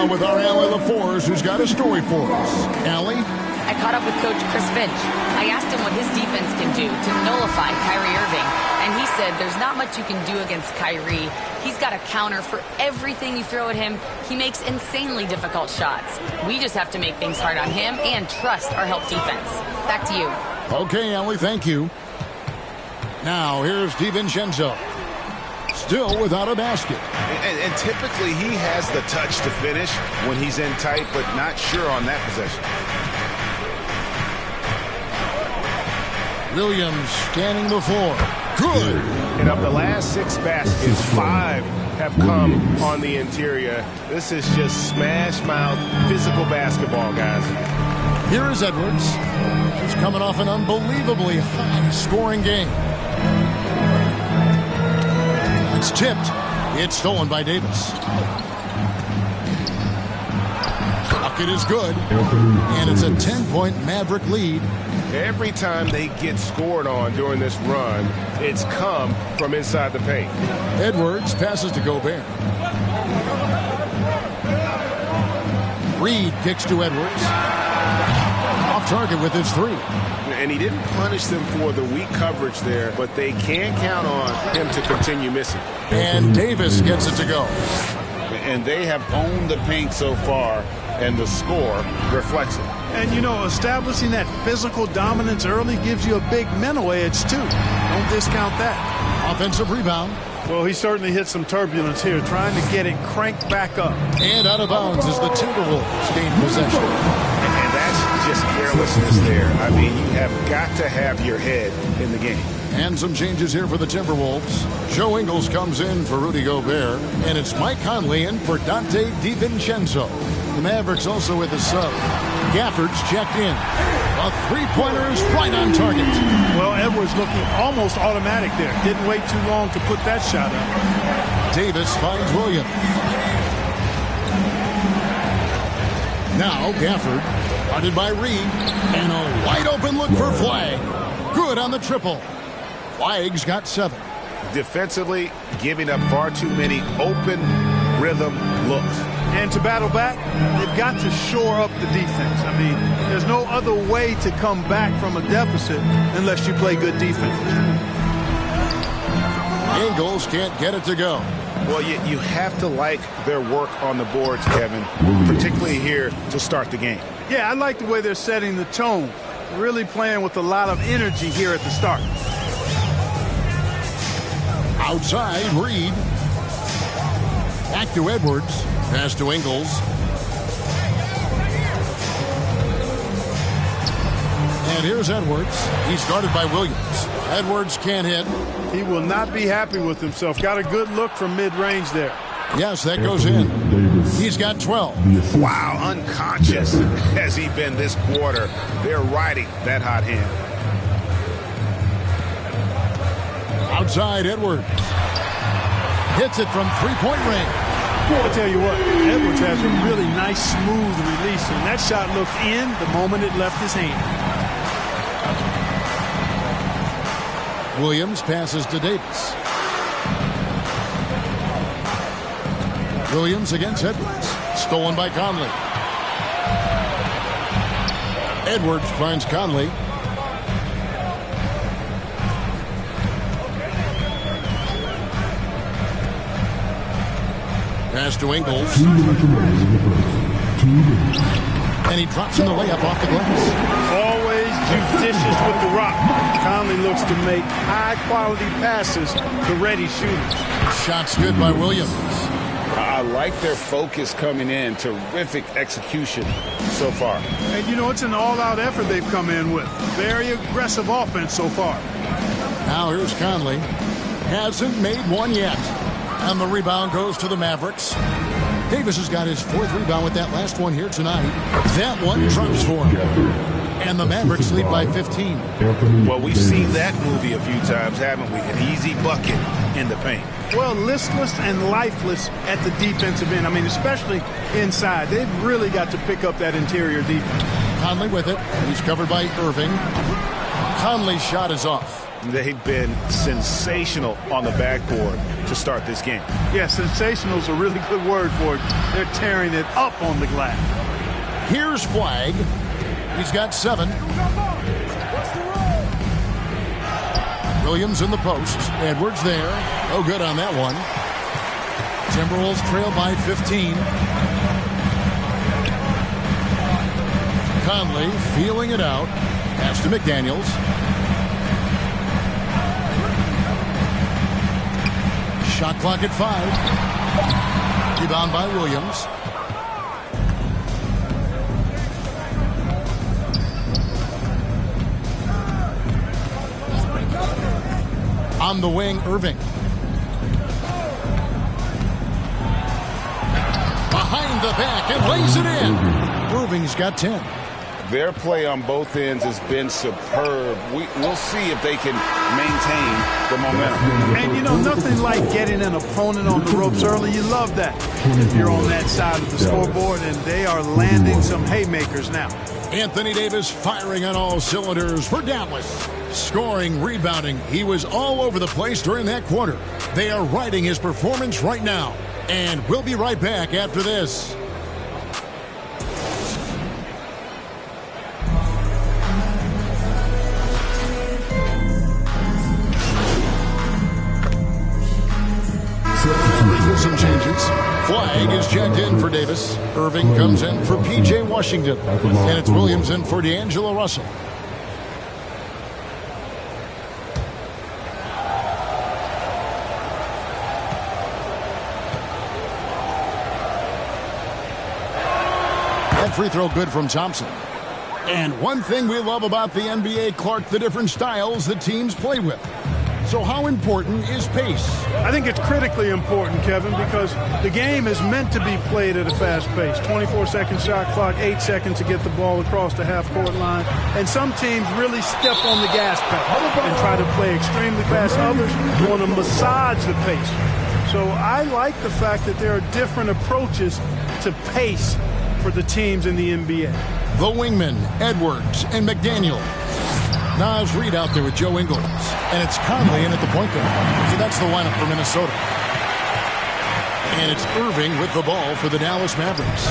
now with our Allie LaForce, who's got a story for us. Allie? I caught up with Coach Chris Finch. I asked him what his defense can do to nullify Kyrie Irving, and he said there's not much you can do against Kyrie. He's got a counter for everything you throw at him. He makes insanely difficult shots. We just have to make things hard on him and trust our help defense. Back to you. Okay, Allie, thank you. Now, here's DiVincenzo. Still without a basket. And typically he has the touch to finish when he's in tight, but not sure on that possession. Williams scanning the floor. Good. And of the last 6 baskets, 5 have come on the interior. This is just smash mouth physical basketball, guys. Here is Edwards. He's coming off an unbelievably high-scoring game. It's tipped. It's stolen by Davis. Bucket is good. And it's a 10-point Maverick lead. Every time they get scored on during this run, it's come from inside the paint. Edwards passes to Gobert. Reed kicks to Edwards. Off target with his 3. And he didn't punish them for the weak coverage there, but they can count on him to continue missing. And Davis gets it to go. And they have owned the paint so far, and the score reflects it. And, you know, establishing that physical dominance early gives you a big mental edge, too. Don't discount that. Offensive rebound. Well, he certainly hit some turbulence here, trying to get it cranked back up. And out of bounds as the Timberwolves gain possession. And that's just carelessness there. I mean, you have got to have your head in the game. And some changes here for the Timberwolves. Joe Ingles comes in for Rudy Gobert. And it's Mike Conley in for Dante DiVincenzo. The Mavericks also with a sub. Gafford's checked in. A three-pointer is right on target. Well, Edwards looking almost automatic there. Didn't wait too long to put that shot up. Davis finds Williams. Now Gafford, guarded by Reed. And a wide-open look for Flagg. Good on the triple. Flagg's got 7. Defensively, giving up far too many open rhythm looks. And to battle back, they've got to shore up the defense. I mean, there's no other way to come back from a deficit unless you play good defense. Ingles can't get it to go. Well, you have to like their work on the boards, Kevin, particularly here to start the game. Yeah, I like the way they're setting the tone. Really playing with a lot of energy here at the start. Outside, Reed. Back to Edwards. Pass to Ingles. And here's Edwards. He's guarded by Williams. Edwards can't hit. He will not be happy with himself. Got a good look from mid-range there. Yes, that goes in. He's got 12. Wow, unconscious has he been this quarter. They're riding that hot hand. Outside, Edwards. Hits it from three-point range. I'll tell you what, Edwards has a really nice, smooth release, and that shot looked in the moment it left his hand. Williams passes to Davis. Williams against Edwards. Stolen by Conley. Edwards finds Conley. Pass to Ingles. And he drops in the layup off the glass. Always judicious with the rock. Conley looks to make high-quality passes to ready shooters. Shots good by Williams. I like their focus coming in. Terrific execution so far. And, you know, it's an all-out effort they've come in with. Very aggressive offense so far. Now here's Conley. Hasn't made one yet. And the rebound goes to the Mavericks. Davis has got his 4th rebound with that last one here tonight. That one drops for him. And the Mavericks lead by 15. Well, we've seen that movie a few times, haven't we? An easy bucket in the paint. Well, listless and lifeless at the defensive end. I mean, especially inside. They've really got to pick up that interior defense. Conley with it. He's covered by Irving. Conley's shot is off. They've been sensational on the backboard to start this game. Yeah, sensational is a really good word for it. They're tearing it up on the glass. Here's Flagg. He's got 7. Williams in the post. Edwards there. No good on that one. Timberwolves trail by 15. Conley feeling it out. Pass to McDaniels. Shot clock at 5. Rebound by Williams. On the wing, Irving. Behind the back and lays it in. Irving's got 10. Their play on both ends has been superb. We'll see if they can maintain the momentum. And, you know, nothing like getting an opponent on the ropes early. You love that. If you're on that side of the scoreboard, and they are landing some haymakers now. Anthony Davis firing on all cylinders for Dallas. Scoring, rebounding. He was all over the place during that quarter. They are riding his performance right now. And we'll be right back after this. With some changes. Flagg is checked in for Davis. Irving comes in for P.J. Washington. And it's Williams in for D'Angelo Russell. That free throw good from Thompson. And one thing we love about the NBA, Clark, the different styles that teams play with. So how important is pace? I think it's critically important, Kevin, because the game is meant to be played at a fast pace. 24-second shot clock, 8 seconds to get the ball across the half-court line. And some teams really step on the gas pedal and try to play extremely fast. Others want to massage the pace. So I like the fact that there are different approaches to pace for the teams in the NBA. The wingmen, Edwards and McDaniel. Nas Reed out there with Joe Ingles. And it's Conley in at the point guard. So that's the lineup for Minnesota. And it's Irving with the ball for the Dallas Mavericks.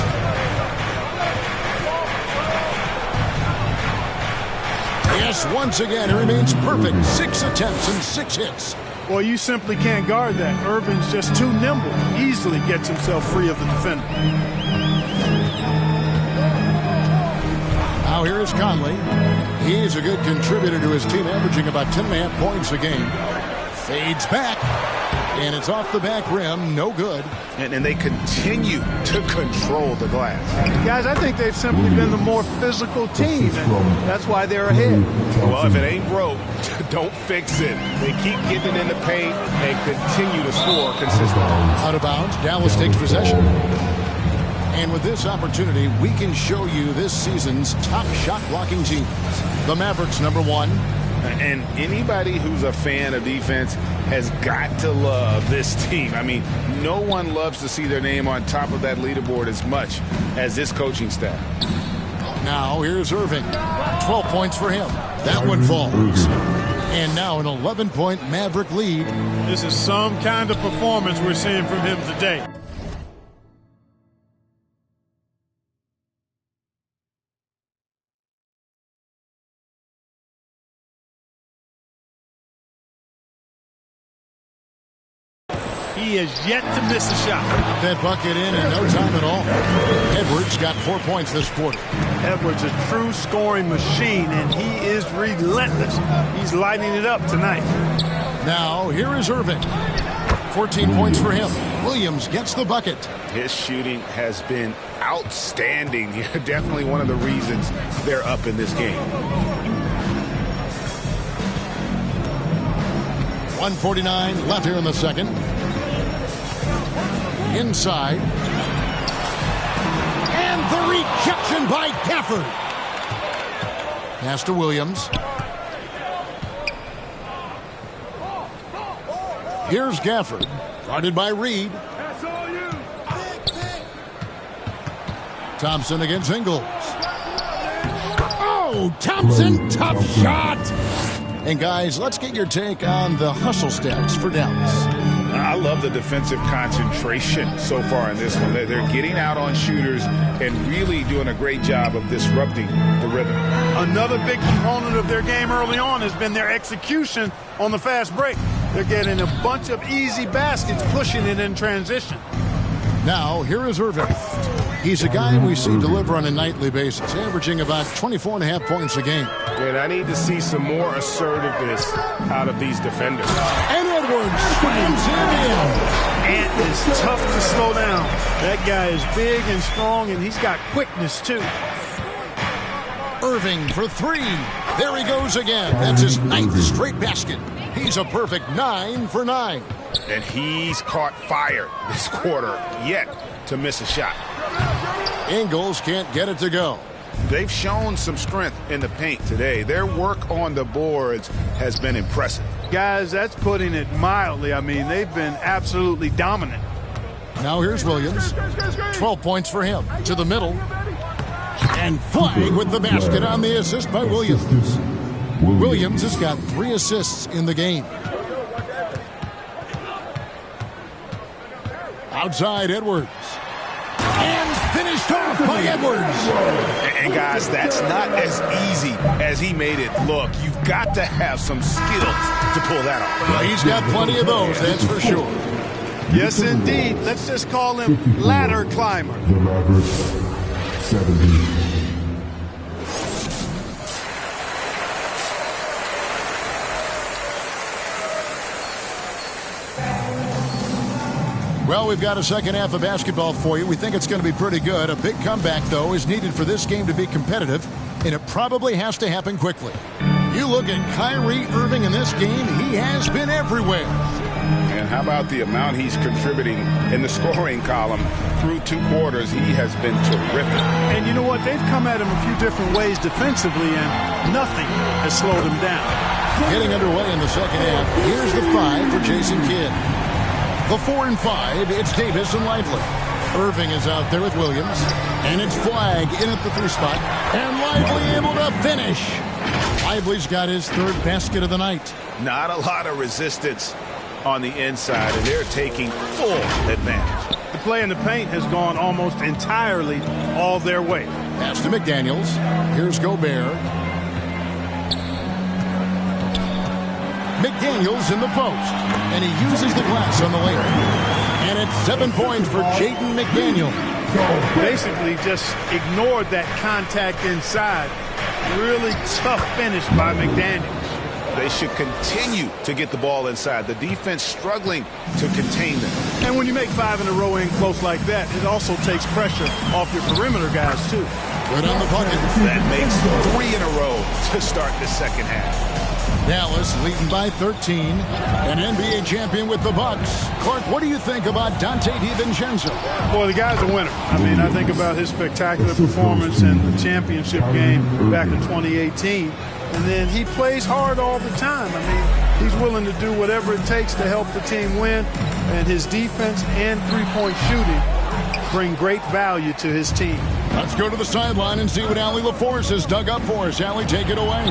Yes, once again, it remains perfect. 6 attempts and 6 hits. Well, you simply can't guard that. Irving's just too nimble. Easily gets himself free of the defender. Now here is Conley. He's a good contributor to his team, averaging about 10.5 points a game. Fades back, and it's off the back rim. No good. And they continue to control the glass. Guys, I think they've simply been the more physical team, and that's why they're ahead. Well, if it ain't broke, don't fix it. They keep getting it in the paint and continue to score consistently. Out of bounds, Dallas takes possession. And with this opportunity, we can show you this season's top shot blocking teams. The Mavericks, number 1. And anybody who's a fan of defense has got to love this team. I mean, no one loves to see their name on top of that leaderboard as much as this coaching staff. Now here's Irving. 12 points for him. That one falls. And now an 11-point Maverick lead. This is some kind of performance we're seeing from him today. He has yet to miss a shot. That bucket in no time at all. Edwards got 4 points this quarter. Edwards, a true scoring machine, and he is relentless. He's lighting it up tonight. Now, here is Irving. 14 points for him. Williams gets the bucket. His shooting has been outstanding. Definitely one of the reasons they're up in this game. 1:49 left here in the second. Inside. And the rejection by Gafford. Pass to Williams. Here's Gafford. Guarded by Reed. Thompson against Ingles. Oh, Thompson, tough shot. And, guys, let's get your take on the hustle stats for Dallas. I love the defensive concentration so far in this one. They're getting out on shooters and really doing a great job of disrupting the rhythm. Another big component of their game early on has been their execution on the fast break. They're getting a bunch of easy baskets, pushing it in transition. Now, here is Irving. He's a guy we see deliver on a nightly basis, averaging about 24.5 points a game. And I need to see some more assertiveness out of these defenders. And Edwards slams him in. Ant is tough to slow down. That guy is big and strong, and he's got quickness, too. Irving for three. There he goes again. That's his 9th straight basket. He's a perfect 9 for 9. And he's caught fire this quarter yet to miss a shot. Ingles can't get it to go. They've shown some strength in the paint today. Their work on the boards has been impressive. Guys, that's putting it mildly. I mean, they've been absolutely dominant. Now here's Williams. 12 points for him. To the middle. And Flag with the basket on the assist by Williams. Williams has got 3 assists in the game. Outside Edwards. And finished off by Edwards. And guys, that's not as easy as he made it look. You've got to have some skills to pull that off. Well, he's got plenty of those, that's for sure. Yes, indeed. Let's just call him ladder climber. The Mavericks, 70. Well, we've got a second half of basketball for you. We think it's going to be pretty good. A big comeback, though, is needed for this game to be competitive, and it probably has to happen quickly. You look at Kyrie Irving in this game, he has been everywhere. And how about the amount he's contributing in the scoring column through 2 quarters? He has been terrific. And you know what? They've come at him a few different ways defensively, and nothing has slowed him down. Getting underway in the second half. Here's the 5 for Jason Kidd. The 4 and 5, it's Davis and Lively. Irving is out there with Williams. And it's Flag in at the 3 spot. And Lively able to finish. Lively's got his 3rd basket of the night. Not a lot of resistance on the inside, and they're taking full advantage. The play in the paint has gone almost entirely all their way. Pass to McDaniels. Here's Gobert. McDaniels in the post. And he uses the glass on the layup. And it's 7 points for Jaden McDaniel. Basically just ignored that contact inside. Really tough finish by McDaniels. They should continue to get the ball inside. The defense struggling to contain them. And when you make 5 in a row in close like that, it also takes pressure off your perimeter guys, too. Good on the bucket. That makes 3 in a row to start the second half. Dallas leading by 13. An NBA champion with the Bucks. Clark, what do you think about Dante DiVincenzo? Boy, the guy's a winner. I mean, I think about his spectacular performance in the championship game back in 2018. And then he plays hard all the time. I mean, he's willing to do whatever it takes to help the team win. And his defense and three-point shooting bring great value to his team. Let's go to the sideline and see what Allie LaForce has dug up for us. Allie, take it away.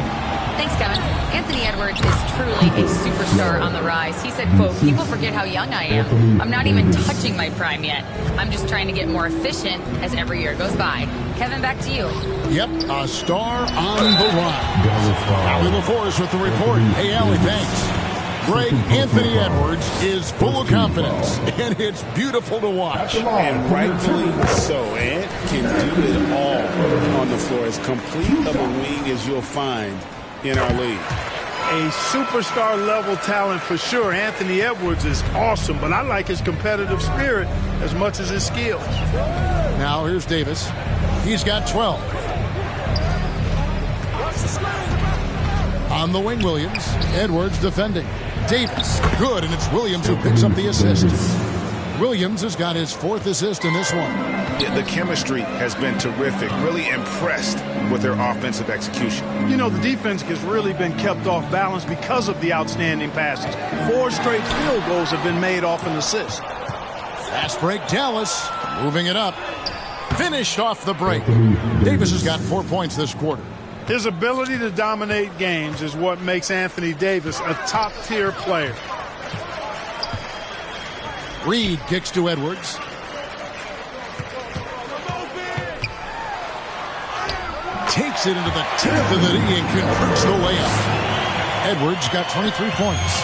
Thanks, Kevin. Anthony Edwards is truly a superstar on the rise. He said, quote, "People forget how young I am. I'm not even touching my prime yet. I'm just trying to get more efficient as every year goes by." Kevin, back to you. Yep, a star on the rise. Allie LaForce with the report. Hey, Allie, thanks. Greg, Anthony Edwards is full of confidence, and it's beautiful to watch. And rightfully so. Ant can do it all on the floor. As complete of a wing as you'll find in our league. A superstar level talent for sure. Anthony Edwards is awesome, but I like his competitive spirit as much as his skills. Now here's Davis. He's got 12. On the wing, Williams. Edwards defending. Davis, good, and it's Williams who picks up the assist. Williams has got his 4th assist in this one. Yeah, the chemistry has been terrific. Really impressed with their offensive execution. You know, the defense has really been kept off balance because of the outstanding passes. 4 straight field goals have been made off an assist. Fast break, Dallas, moving it up. Finished off the break. Davis has got 4 points this quarter. His ability to dominate games is what makes Anthony Davis a top-tier player. Reed kicks to Edwards. Takes it into the 10th of the knee and converts the layup. Edwards got 23 points.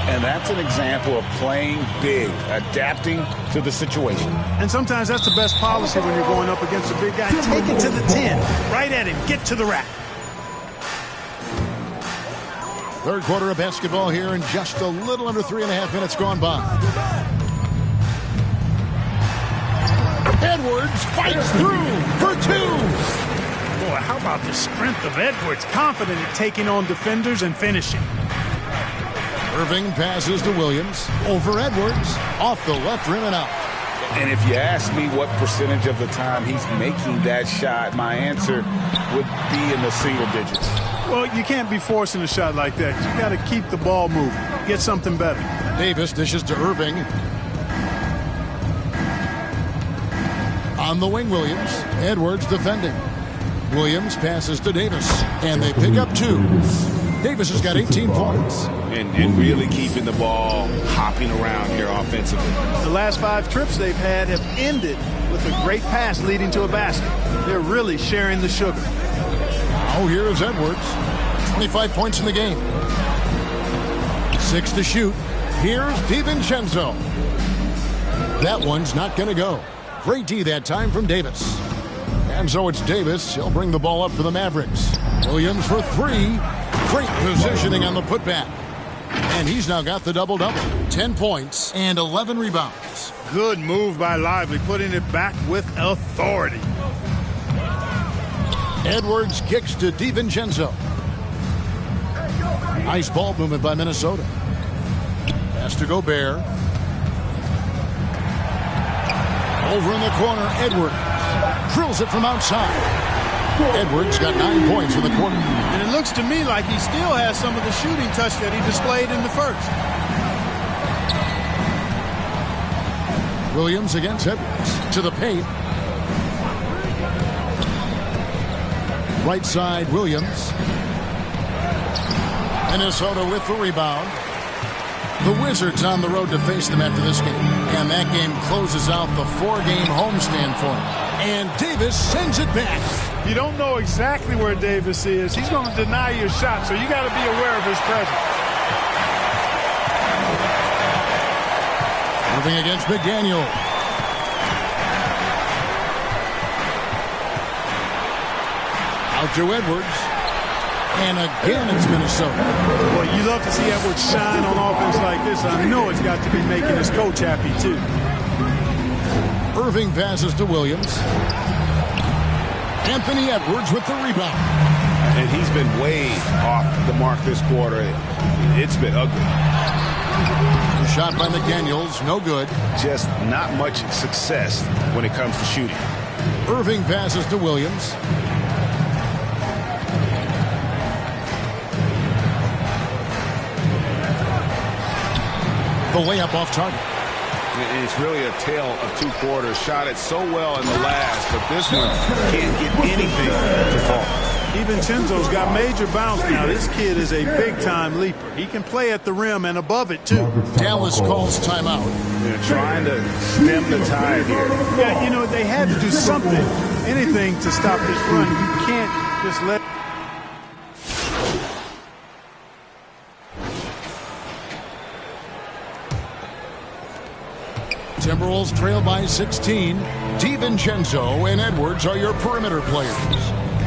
And that's an example of playing big, adapting to the situation. And sometimes that's the best policy when you're going up against a big guy. Take it to the 10. Right at him. Get to the rack. Third quarter of basketball here, and just a little under 3.5 minutes gone by. Edwards fights through for two. Boy, how about the strength of Edwards? Confident at taking on defenders and finishing. Irving passes to Williams. Over Edwards. Off the left rim and out. And if you ask me what percentage of the time he's making that shot, my answer would be in the single digits. Well, you can't be forcing a shot like that. You got to keep the ball moving. Get something better. Davis dishes to Irving. On the wing, Williams. Edwards defending. Williams passes to Davis. And they pick up two. Davis has got 18 points. And really keeping the ball hopping around here offensively. The last 5 trips they've had have ended with a great pass leading to a basket. They're really sharing the sugar. Now here's Edwards. 25 points in the game. 6 to shoot. Here's DiVincenzo. That one's not going to go. Great D that time from Davis. And so it's Davis. He'll bring the ball up for the Mavericks. Williams for 3. Great positioning on the putback. And he's now got the double-double. 10 points and 11 rebounds. Good move by Lively, putting it back with authority. Edwards kicks to DiVincenzo. Nice ball movement by Minnesota. Has to Gobert. Over in the corner, Edwards drills it from outside. Edwards got 9 points in the quarter. And it looks to me like he still has some of the shooting touch that he displayed in the first. Williams against Edwards to the paint. Right side, Williams. Minnesota with the rebound. The Wizards on the road to face them after this game. And that game closes out the 4-game homestand for them. And Davis sends it back. You don't know exactly where Davis is. He's going to deny your shot, so you got to be aware of his presence. Moving against McDaniel. Out to Edwards. And again, it's Minnesota. Boy, you love to see Edwards shine on offense like this. I know it's got to be making his coach happy, too. Irving passes to Williams. Anthony Edwards with the rebound. And he's been way off the mark this quarter. It's been ugly. The shot by McDaniels, no good. Just not much success when it comes to shooting. Irving passes to Williams. The layup off target. It's really a tale of 2 quarters. Shot it so well in the last, but this one can't get anything to fall. DiVincenzo's got major bounce now. This kid is a big-time leaper. He can play at the rim and above it, too. Dallas calls timeout. They're trying to stem the tide here. Yeah, you know, they had to do something, anything to stop this run. You can't just let... Timberwolves trail by 16. DiVincenzo and Edwards are your perimeter players.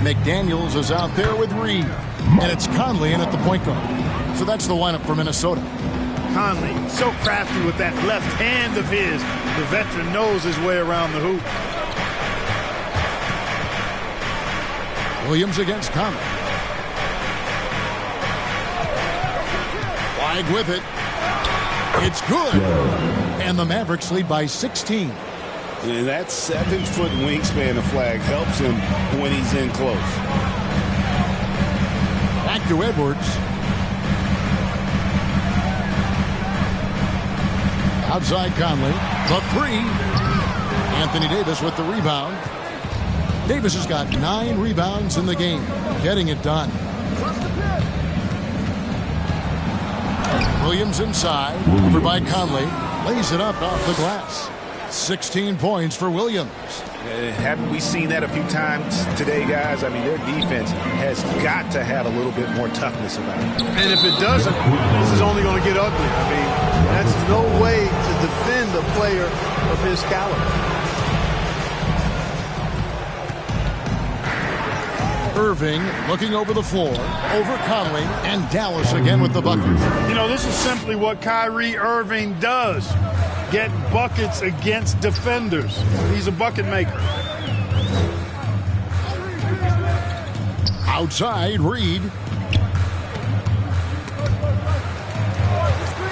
McDaniels is out there with Reed. And it's Conley in at the point guard. So that's the lineup for Minnesota. Conley, so crafty with that left hand of his. The veteran knows his way around the hoop. Williams against Conley. Wide with it. It's good. And the Mavericks lead by 16. And that 7-foot wingspan of flag helps him when he's in close. Back to Edwards. Outside Conley. The 3. Anthony Davis with the rebound. Davis has got 9 rebounds in the game, getting it done. Williams inside, over by Conley, lays it up off the glass. 16 points for Williams. Haven't we seen that a few times today, guys? I mean, their defense has got to have a little bit more toughness about it. And if it doesn't, this is only going to get ugly. I mean, that's no way to defend a player of his caliber. Irving looking over the floor, over Conley, and Dallas again with the bucket. You know, this is simply what Kyrie Irving does. Get buckets against defenders. He's a bucket maker. Outside, Reed.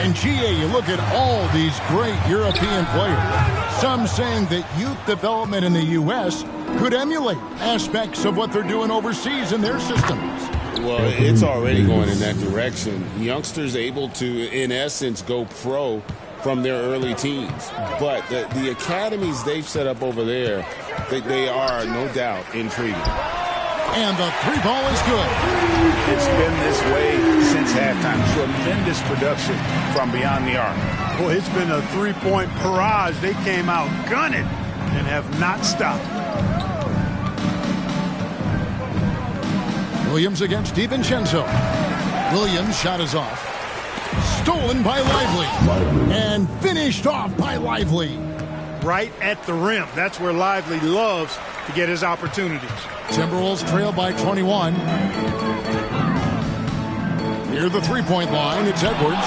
And GA, you look at all these great European players. Some saying that youth development in the U.S. could emulate aspects of what they're doing overseas in their systems. Well, it's already going in that direction. Youngsters able to, in essence, go pro from their early teens. But the academies they've set up over there, they are, no doubt, intriguing. And the 3-ball is good. It's been this way since halftime. Tremendous production from beyond the arc. Boy, it's been a 3-point barrage. They came out gunning and have not stopped. Williams against DiVincenzo. Williams' shot is off. Stolen by Lively. And finished off by Lively. Right at the rim. That's where Lively loves to get his opportunities. Timberwolves trail by 21. Near the 3-point line, it's Edwards.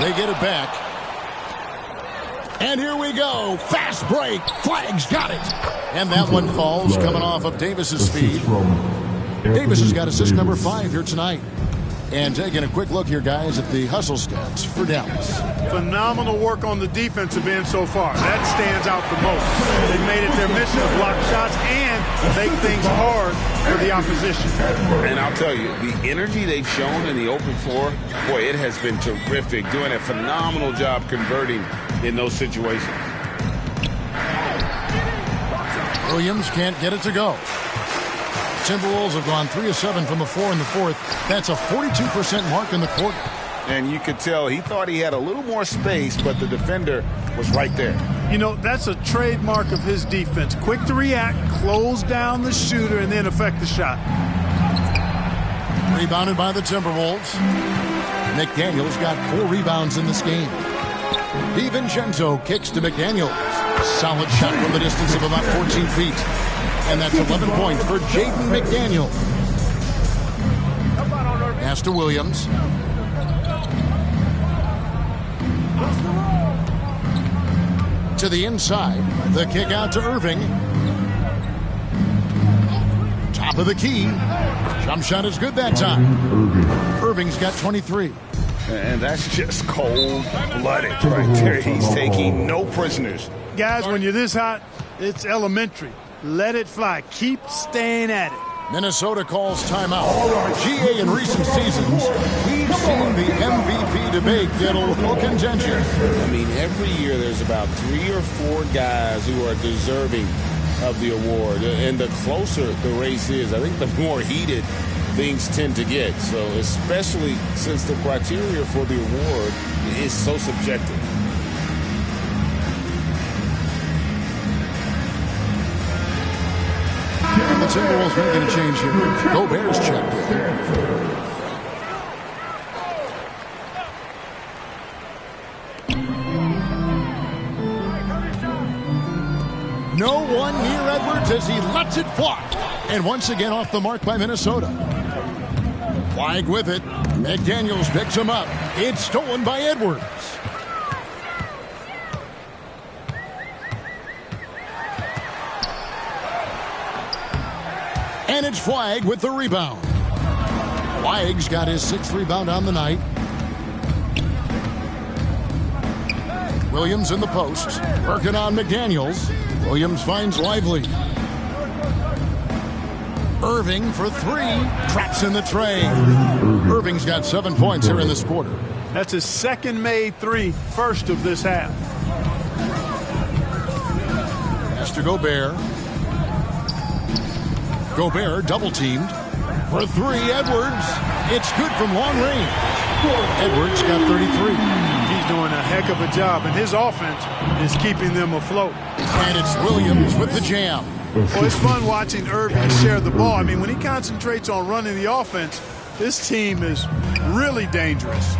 They get it back. And here we go. Fast break. Flag's got it. And that one falls coming off of Davis's speed. Davis has got assist number 5 here tonight. And taking a quick look here, guys, at the hustle stats for Dallas. Phenomenal work on the defensive end so far. That stands out the most. They made it their mission to block shots and make things hard for the opposition. And I'll tell you, the energy they've shown in the open floor, boy, it has been terrific. Doing a phenomenal job converting in those situations. Williams can't get it to go. Timberwolves have gone 3 of 7 from the floor in the fourth. That's a 42% mark in the quarter. And you could tell he thought he had a little more space, but the defender was right there. You know, that's a trademark of his defense. Quick to react, close down the shooter, and then affect the shot. Rebounded by the Timberwolves. McDaniels got 4 rebounds in this game. DiVincenzo kicks to McDaniels. Solid shot from the distance of about 14 feet. And that's 11 points for Jaden McDaniel. Pass to Williams. To the inside. The kick out to Irving. Top of the key. Jump shot is good that time. Irving's got 23. And that's just cold-blooded right there. He's taking no prisoners. Guys, when you're this hot, it's elementary. Let it fly. Keep staying at it. Minnesota calls timeout. GA in recent seasons, we've seen the MVP debate get a little contentious. I mean, every year there's about 3 or 4 guys who are deserving of the award. And the closer the race is, I think the more heated things tend to get. So especially since the criteria for the award is so subjective. And the Timberwolves making a change here. Gobert's checked. No one near Edwards as he lets it fly. And once again off the mark by Minnesota. Flag with it. McDaniels picks him up. It's stolen by Edwards. And it's Flagg with the rebound. Flagg's got his 6th rebound on the night. Williams in the post. Working on McDaniels. Williams finds Lively. Irving for 3. Traps in the tray. Irving's got 7 points here in this quarter. That's his second made 3, first of this half. Pass to Gobert. Gobert double-teamed. For three, Edwards. It's good from long range. Edwards got 33. He's doing a heck of a job, and his offense is keeping them afloat. And it's Williams with the jam. Well, it's fun watching Irving share the ball. I mean, when he concentrates on running the offense, this team is really dangerous.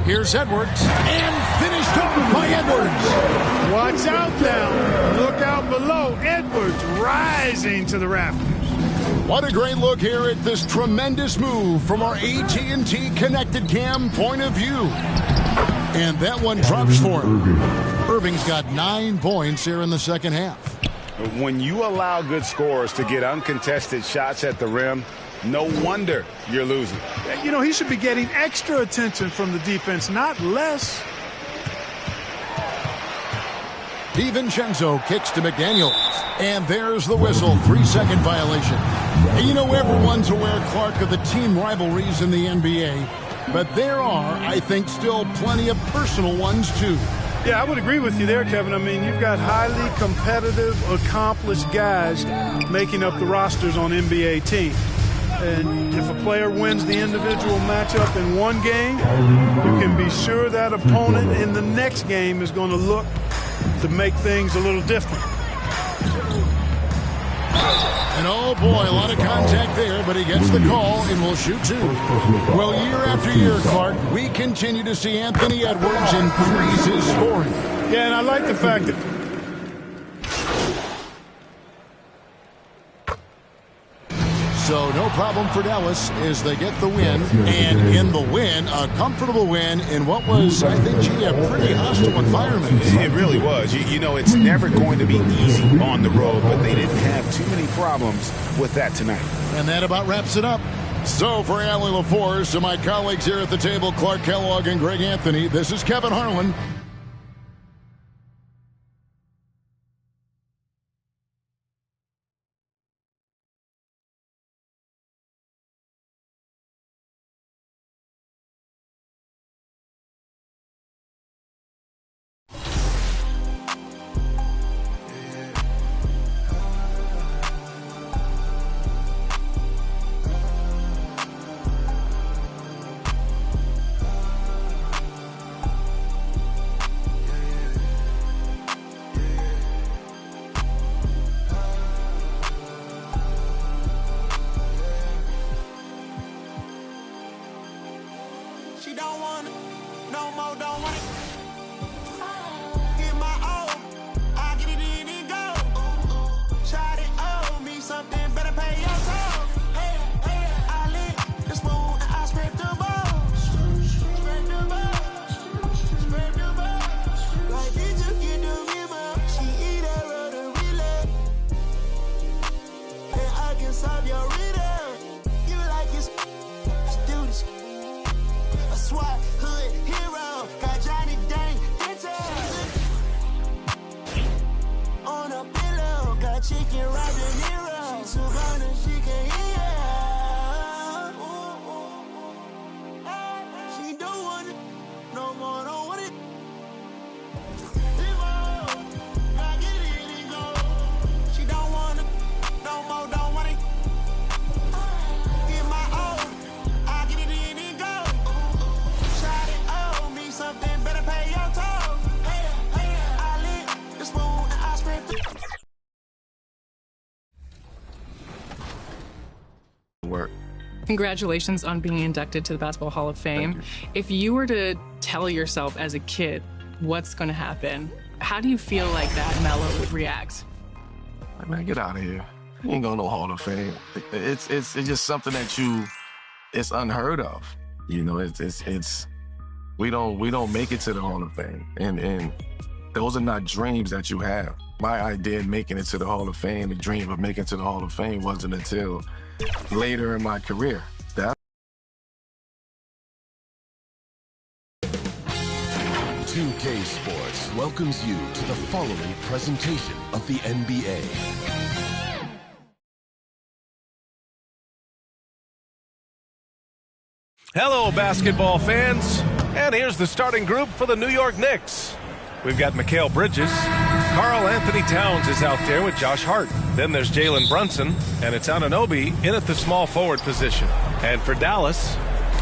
Here's Edwards, and finished off by Edwards. Watch out now. Look out below. Edwards rising to the rafters. What a great look here at this tremendous move from our AT&T Connected Cam point of view. And that one drops for him. Irving's got 9 points here in the second half. When you allow good scorers to get uncontested shots at the rim, no wonder you're losing. You know, he should be getting extra attention from the defense, not less. DiVincenzo kicks to McDaniels. And there's the whistle, 3-second violation. And you know, everyone's aware, Clark, of the team rivalries in the NBA. But there are, I think, still plenty of personal ones, too. Yeah, I would agree with you there, Kevin. I mean, you've got highly competitive, accomplished guys making up the rosters on NBA teams. And if a player wins the individual matchup in one game, you can be sure that opponent in the next game is going to look to make things a little different. And oh boy, a lot of contact there, but he gets the call and will shoot two. Well, year after year, Clark, we continue to see Anthony Edwards increase his scoring. Yeah, and I like the fact that so no problem for Dallas as they get the win. And in the win, a comfortable win in what was, I think, a pretty hostile environment. It really was. You know, it's never going to be easy on the road, but they didn't have too many problems with that tonight. And that about wraps it up. So for Allie LaForce, to my colleagues here at the table, Clark Kellogg and Greg Anthony, this is Kevin Harlan. Congratulations on being inducted to the Basketball Hall of Fame. If you were to tell yourself as a kid what's going to happen, how do you feel like that Melo would react? Like, man, get out of here. You ain't going to no Hall of Fame. It's just something that it's unheard of. You know, we don't make it to the Hall of Fame. And those are not dreams that you have. My idea of making it to the Hall of Fame, the dream of making it to the Hall of Fame wasn't until later in my career. 2K Sports welcomes you to the following presentation of the NBA. Hello, basketball fans. And here's the starting group for the New York Knicks. We've got Mikal Bridges, Karl Anthony Towns is out there with Josh Hart. Then there's Jalen Brunson, and it's Anunoby in at the small forward position. And for Dallas,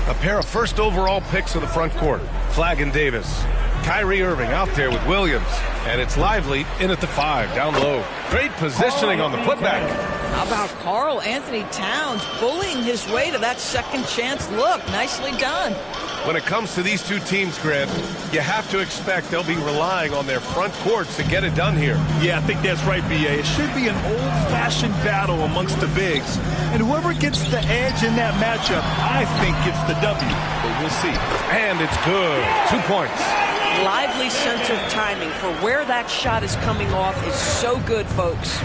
a pair of first overall picks of the front court, Flagg and Davis. Kyrie Irving out there with Williams, and it's Lively in at the 5, down low. Great positioning on the putback. How about Karl Anthony Towns bullying his way to that second chance look? Nicely done. When it comes to these two teams, Grant, you have to expect they'll be relying on their front courts to get it done here. Yeah, I think that's right, B.A. It should be an old-fashioned battle amongst the bigs. And whoever gets the edge in that matchup, I think gets the W. But we'll see. And it's good. 2 points. Lively sense of timing for where that shot is coming off is so good, folks.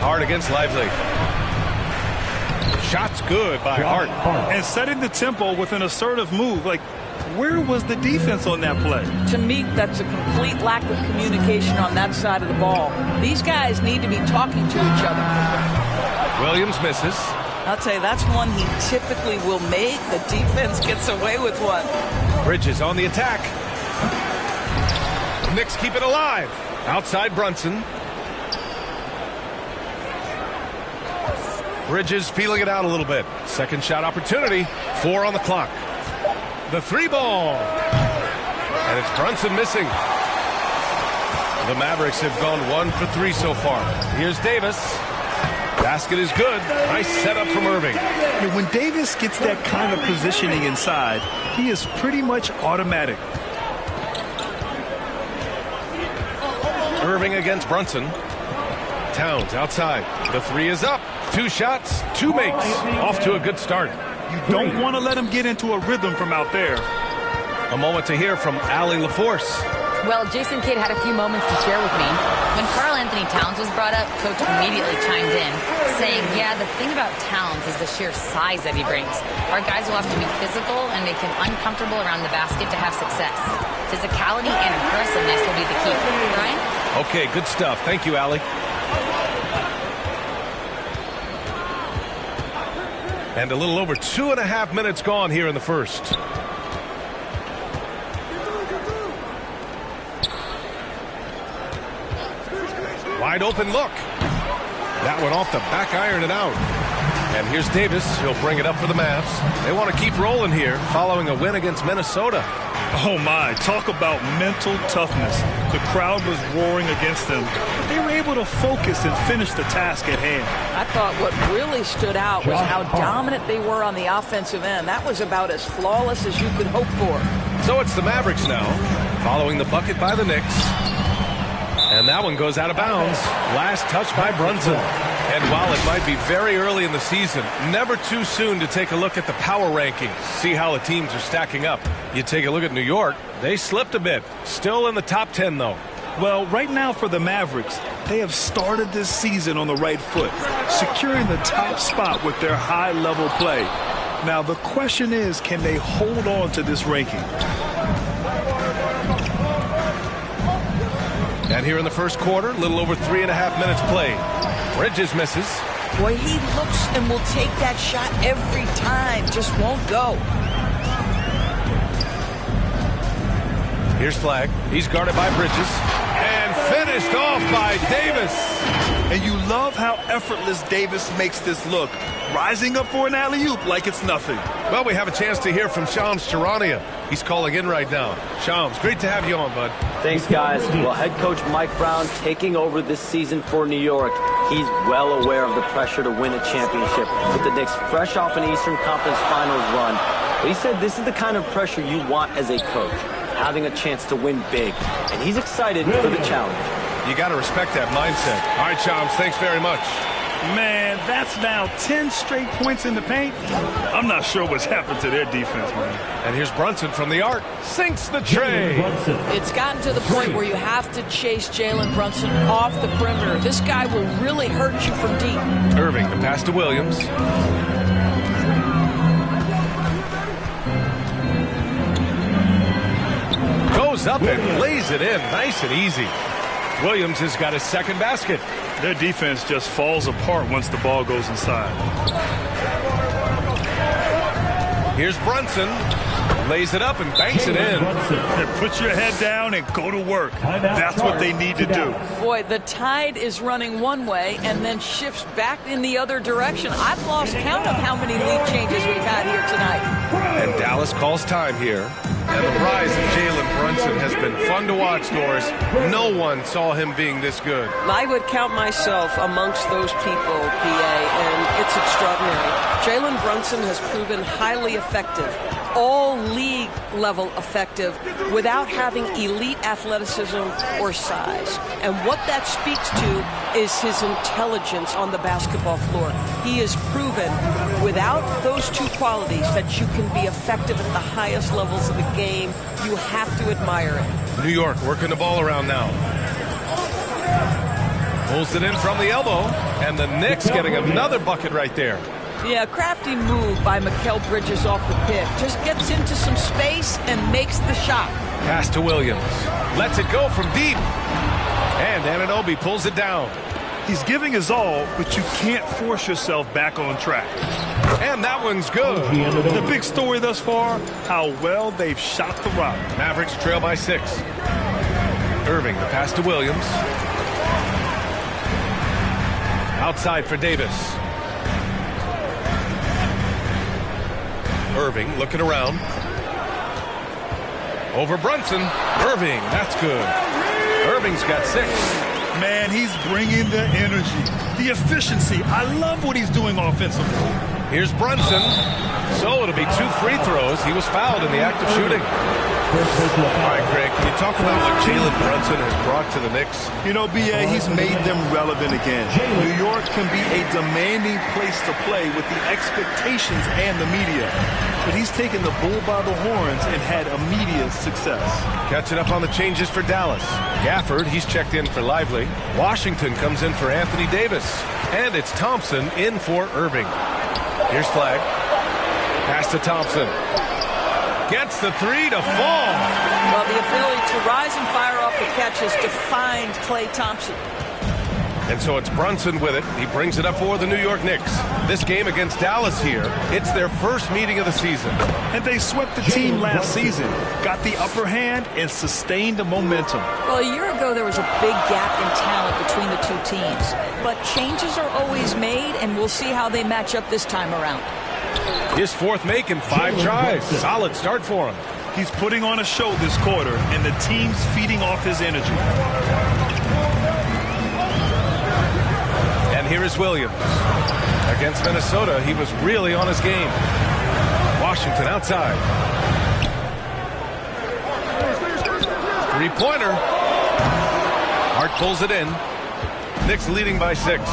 Hart against Lively. Shot's good by Hart. And setting the tempo with an assertive move. Like, where was the defense on that play? To me, that's a complete lack of communication on that side of the ball. These guys need to be talking to each other. Williams misses. I'll tell you, that's one he typically will make. The defense gets away with one. Bridges on the attack. Knicks keep it alive. Outside Brunson. Bridges feeling it out a little bit. Second shot opportunity. 4 on the clock. The 3 ball. And it's Brunson missing. The Mavericks have gone 1 for 3 so far. Here's Davis. Basket is good. Nice setup from Irving. Yeah, when Davis gets that kind of positioning inside, he is pretty much automatic. Irving against Brunson. Towns outside. The 3 is up. 2 shots, 2 makes. Off to a good start. You don't want to let him get into a rhythm from out there. A moment to hear from Allie LaForce. Well, Jason Kidd had a few moments to share with me. When Karl Anthony Towns was brought up, Coach immediately chimed in, saying, yeah, the thing about Towns is the sheer size that he brings. Our guys will have to be physical and make him uncomfortable around the basket to have success. Physicality and aggressiveness will be the key. Ryan? Okay, good stuff. Thank you, Allie. And a little over 2.5 minutes gone here in the first. Wide open look. That one off the back iron and out. And here's Davis. He'll bring it up for the Mavs. They want to keep rolling here following a win against Minnesota. Oh, my. Talk about mental toughness. The crowd was roaring against them. But they were able to focus and finish the task at hand. I thought what really stood out was how dominant they were on the offensive end. That was about as flawless as you could hope for. So it's the Mavericks now, following the bucket by the Knicks. And that one goes out of bounds. Last touch by Brunson. And while it might be very early in the season, never too soon to take a look at the power rankings, see how the teams are stacking up. You take a look at New York, they slipped a bit. Still in the top 10, though. Well, right now for the Mavericks, they have started this season on the right foot, securing the top spot with their high-level play. Now, the question is, can they hold on to this ranking? And here in the first quarter, a little over 3.5 minutes played. Bridges misses. Boy, he looks and will take that shot every time. Just won't go. Here's Flagg. He's guarded by Bridges. And finished off by Davis. And you love how effortless Davis makes this look. Rising up for an alley-oop like it's nothing. Well, we have a chance to hear from Shams Charania. He's calling in right now. Shams, great to have you on, bud. Thanks, guys. Well, head coach Mike Brown taking over this season for New York. He's well aware of the pressure to win a championship with the Knicks fresh off an Eastern Conference Finals run. But he said this is the kind of pressure you want as a coach, having a chance to win big. And he's excited for the challenge. You got to respect that mindset. All right, Shams, thanks very much. Man, that's now 10 straight points in the paint. I'm not sure what's happened to their defense, man. And here's Brunson from the arc. Sinks the tray. It's gotten to the point where you have to chase Jalen Brunson off the perimeter. This guy will really hurt you from deep. Irving, the pass to Williams. Goes up and lays it in. Nice and easy. Williams has got his second basket. Their defense just falls apart once the ball goes inside. Here's Brunson. Lays it up and banks it in. Put your head down and go to work. That's what they need to do. Boy, the tide is running one way and then shifts back in the other direction. I've lost count of how many lead changes we've had here tonight. And Dallas calls time here. And the rise of Jalen Brunson has been fun to watch, Doris. No one saw him being this good. I would count myself amongst those people, PA, and it's extraordinary. Jalen Brunson has proven highly effective, all league level effective, without having elite athleticism or size. And what that speaks to is his intelligence on the basketball floor. He has proven without those two qualities that you can be effective at the highest levels of the game. You have to admire it. New York working the ball around now. Pulls it in from the elbow, and the Knicks getting another bucket right there. Yeah, crafty move by Mikal Bridges off the pick. Just gets into some space and makes the shot. Pass to Williams. Lets it go from deep. And Anunoby pulls it down. He's giving his all, but you can't force yourself back on track. And that one's good. The big story thus far, how well they've shot the rock. Mavericks trail by 6. Irving, the pass to Williams. Outside for Davis. Irving looking around. Over Brunson. Irving, that's good. Irving's got 6. Man, he's bringing the energy, the efficiency. I love what he's doing offensively. Here's Brunson. So it'll be 2 free throws. He was fouled in the act of shooting. All right, Greg, can you talk about what Jalen Brunson has brought to the Knicks? You know, BA, he's made them relevant again. New York can be a demanding place to play with the expectations and the media. But he's taken the bull by the horns and had immediate success. Catching up on the changes for Dallas. Gafford, he's checked in for Lively. Washington comes in for Anthony Davis. And it's Thompson in for Irving. Here's Flag. Pass to Thompson. Gets the 3 to fall. Well, the ability to rise and fire off the catch has defined Klay Thompson. And so it's Brunson with it. He brings it up for the New York Knicks. This game against Dallas here, it's their first meeting of the season. And they swept the team last season, got the upper hand, and sustained the momentum. Well, a year ago, there was a big gap in talent between the two teams. But changes are always made, and we'll see how they match up this time around. His 4th make in 5 tries. Solid start for him. He's putting on a show this quarter, and the team's feeding off his energy. And here is Williams. Against Minnesota, he was really on his game. Washington outside. 3-pointer. Hart pulls it in. Knicks leading by 6.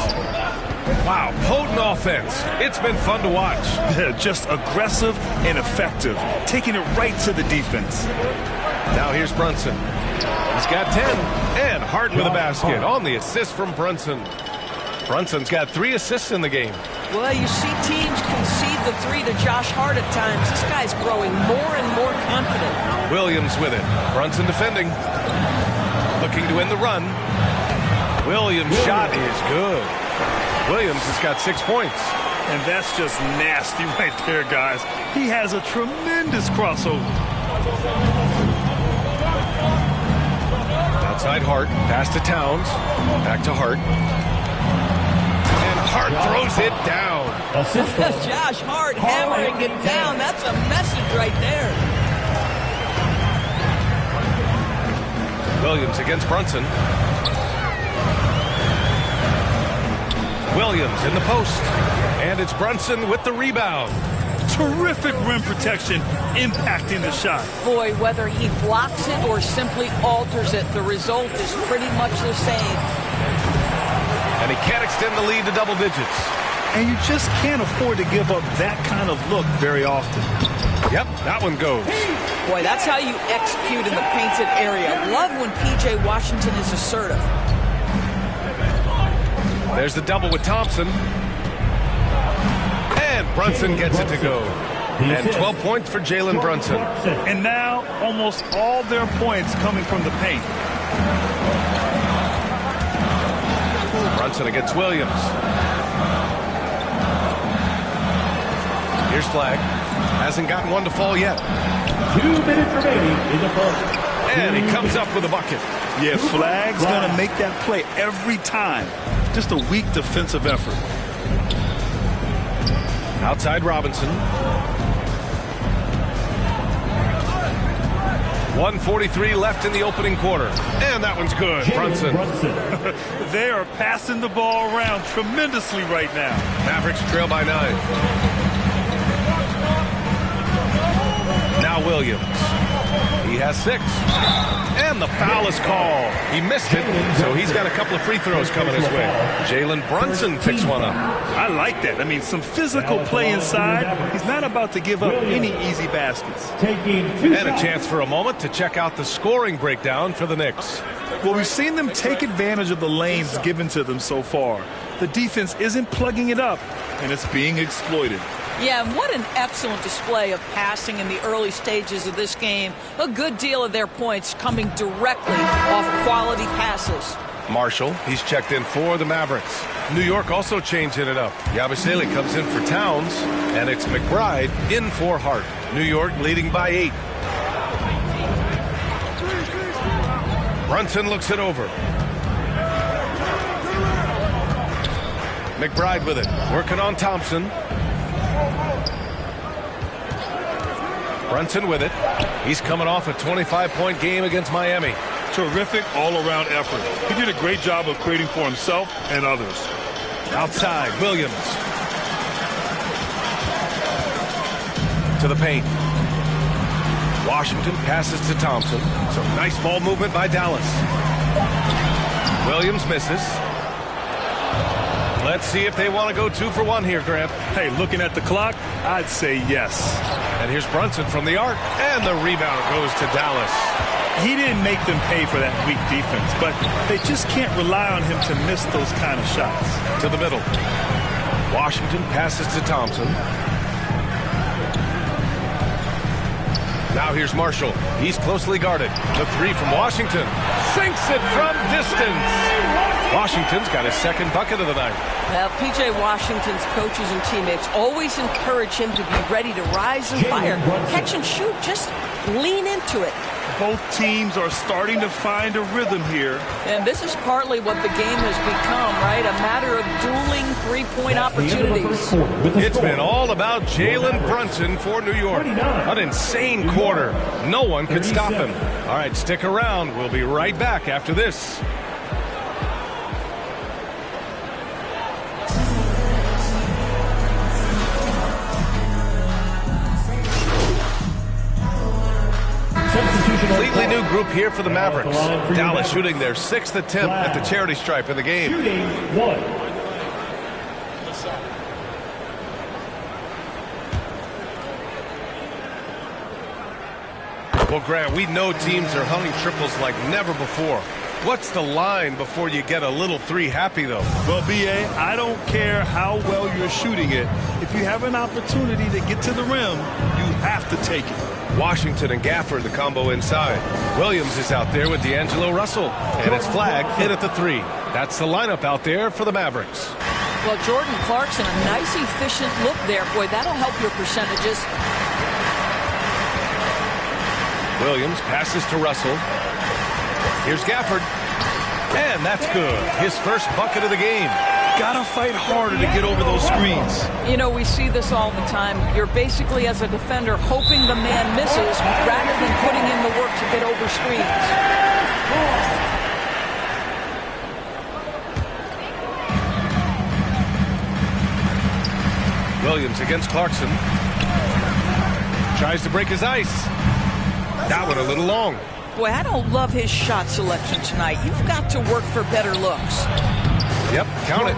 Wow, potent offense. It's been fun to watch. Just aggressive and effective, taking it right to the defense. Now here's Brunson. He's got 10. And Hart with a basket on the assist from Brunson. Brunson's got 3 assists in the game. Well, you see teams concede the 3 to Josh Hart at times. This guy's growing more and more confident. Williams with it. Brunson defending. Looking to win the run. Williams' shot is good. Williams has got 6 points. And that's just nasty right there, guys. He has a tremendous crossover. Outside Hart. Pass to Towns. Back to Hart. And Hart throws it down. Josh Hart hammering it down. That's a message right there. Williams against Brunson. Williams in the post. And it's Brunson with the rebound. Terrific rim protection, impacting the shot. Boy, whether he blocks it or simply alters it, the result is pretty much the same. And he can't extend the lead to double digits. And you just can't afford to give up that kind of look very often. Yep, that one goes. Boy, that's how you execute in the painted area. Love when P.J. Washington is assertive. There's the double with Thompson. And Brunson gets it to go. And 12 points for Jalen Brunson. And now almost all their points coming from the paint. Brunson against Williams. Here's Flag. Hasn't gotten one to fall yet. 2 minutes remaining in the first. And he comes up with a bucket. Yeah, Flag's going to make that play every time. Just a weak defensive effort. Outside Robinson. 1:43 left in the opening quarter. And that one's good. Brunson. They are passing the ball around tremendously right now. Mavericks trail by 9. Now Williams. He has 6. And the foul is called. He missed it, so he's got a couple of free throws coming his way. Jalen Brunson picks one up. I like that. I mean, some physical play inside. He's not about to give up any easy baskets. And a chance for a moment to check out the scoring breakdown for the Knicks. Well, we've seen them take advantage of the lanes given to them so far. The defense isn't plugging it up, and it's being exploited. Yeah, and what an excellent display of passing in the early stages of this game. A good deal of their points coming directly off quality passes. Marshall, he's checked in for the Mavericks. New York also changing it up. Yabusele comes in for Towns, and it's McBride in for Hart. New York leading by 8. Brunson looks it over. McBride with it, working on Thompson. Brunson with it. He's coming off a 25-point game against Miami. Terrific all-around effort. He did a great job of creating for himself and others. Outside, Williams. To the paint. Washington passes to Thompson. Some nice ball movement by Dallas. Williams misses. Let's see if they want to go 2 for 1 here, Grant. Hey, looking at the clock, I'd say yes. And here's Brunson from the arc, and the rebound goes to Dallas. He didn't make them pay for that weak defense, but they just can't rely on him to miss those kind of shots. To the middle. Washington passes to Thompson. Now here's Marshall. He's closely guarded. The 3 from Washington. Sinks it from distance. Washington's got his second bucket of the night. Well, P.J. Washington's coaches and teammates always encourage him to be ready to rise and fire. Catch and shoot. Just lean into it. Both teams are starting to find a rhythm here. And this is partly what the game has become, right? A matter of dueling three-point opportunities. It's been all about Jalen Brunson for New York. An insane quarter. No one could stop him. All right, stick around. We'll be right back after this. Completely new group here for the Mavericks. Dallas shooting their 6th attempt at the charity stripe in the game. Well, Grant, we know teams are hunting triples like never before. What's the line before you get a little 3 happy, though? Well, B.A., I don't care how well you're shooting it. If you have an opportunity to get to the rim, you have to take it. Washington and Gafford, the combo inside. Williams is out there with D'Angelo Russell. And it's Flag hit at the 3. That's the lineup out there for the Mavericks. Well, Jordan Clarkson, a nice, efficient look there. Boy, that'll help your percentages. Williams passes to Russell. Here's Gafford. And that's good. His first bucket of the game. Gotta fight harder to get over those screens. You know, we see this all the time. You're basically, as a defender, hoping the man misses rather than putting in the work to get over screens. Williams against Clarkson. Tries to break his ice. That one a little long. Boy, I don't love his shot selection tonight. You've got to work for better looks. Yep, count it.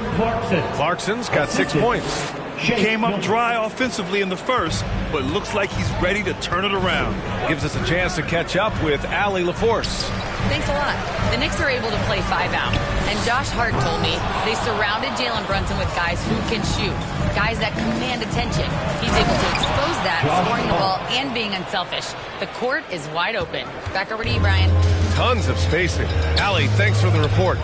Clarkson's got 6 points. He came up dry offensively in the first, but looks like he's ready to turn it around. Gives us a chance to catch up with Allie LaForce. Thanks a lot. The Knicks are able to play 5 out. And Josh Hart told me they surrounded Jalen Brunson with guys who can shoot, guys that command attention. He's able to expose that, scoring the ball and being unselfish. The court is wide open. Back over to you, Brian. Tons of spacing. Allie, thanks for the report.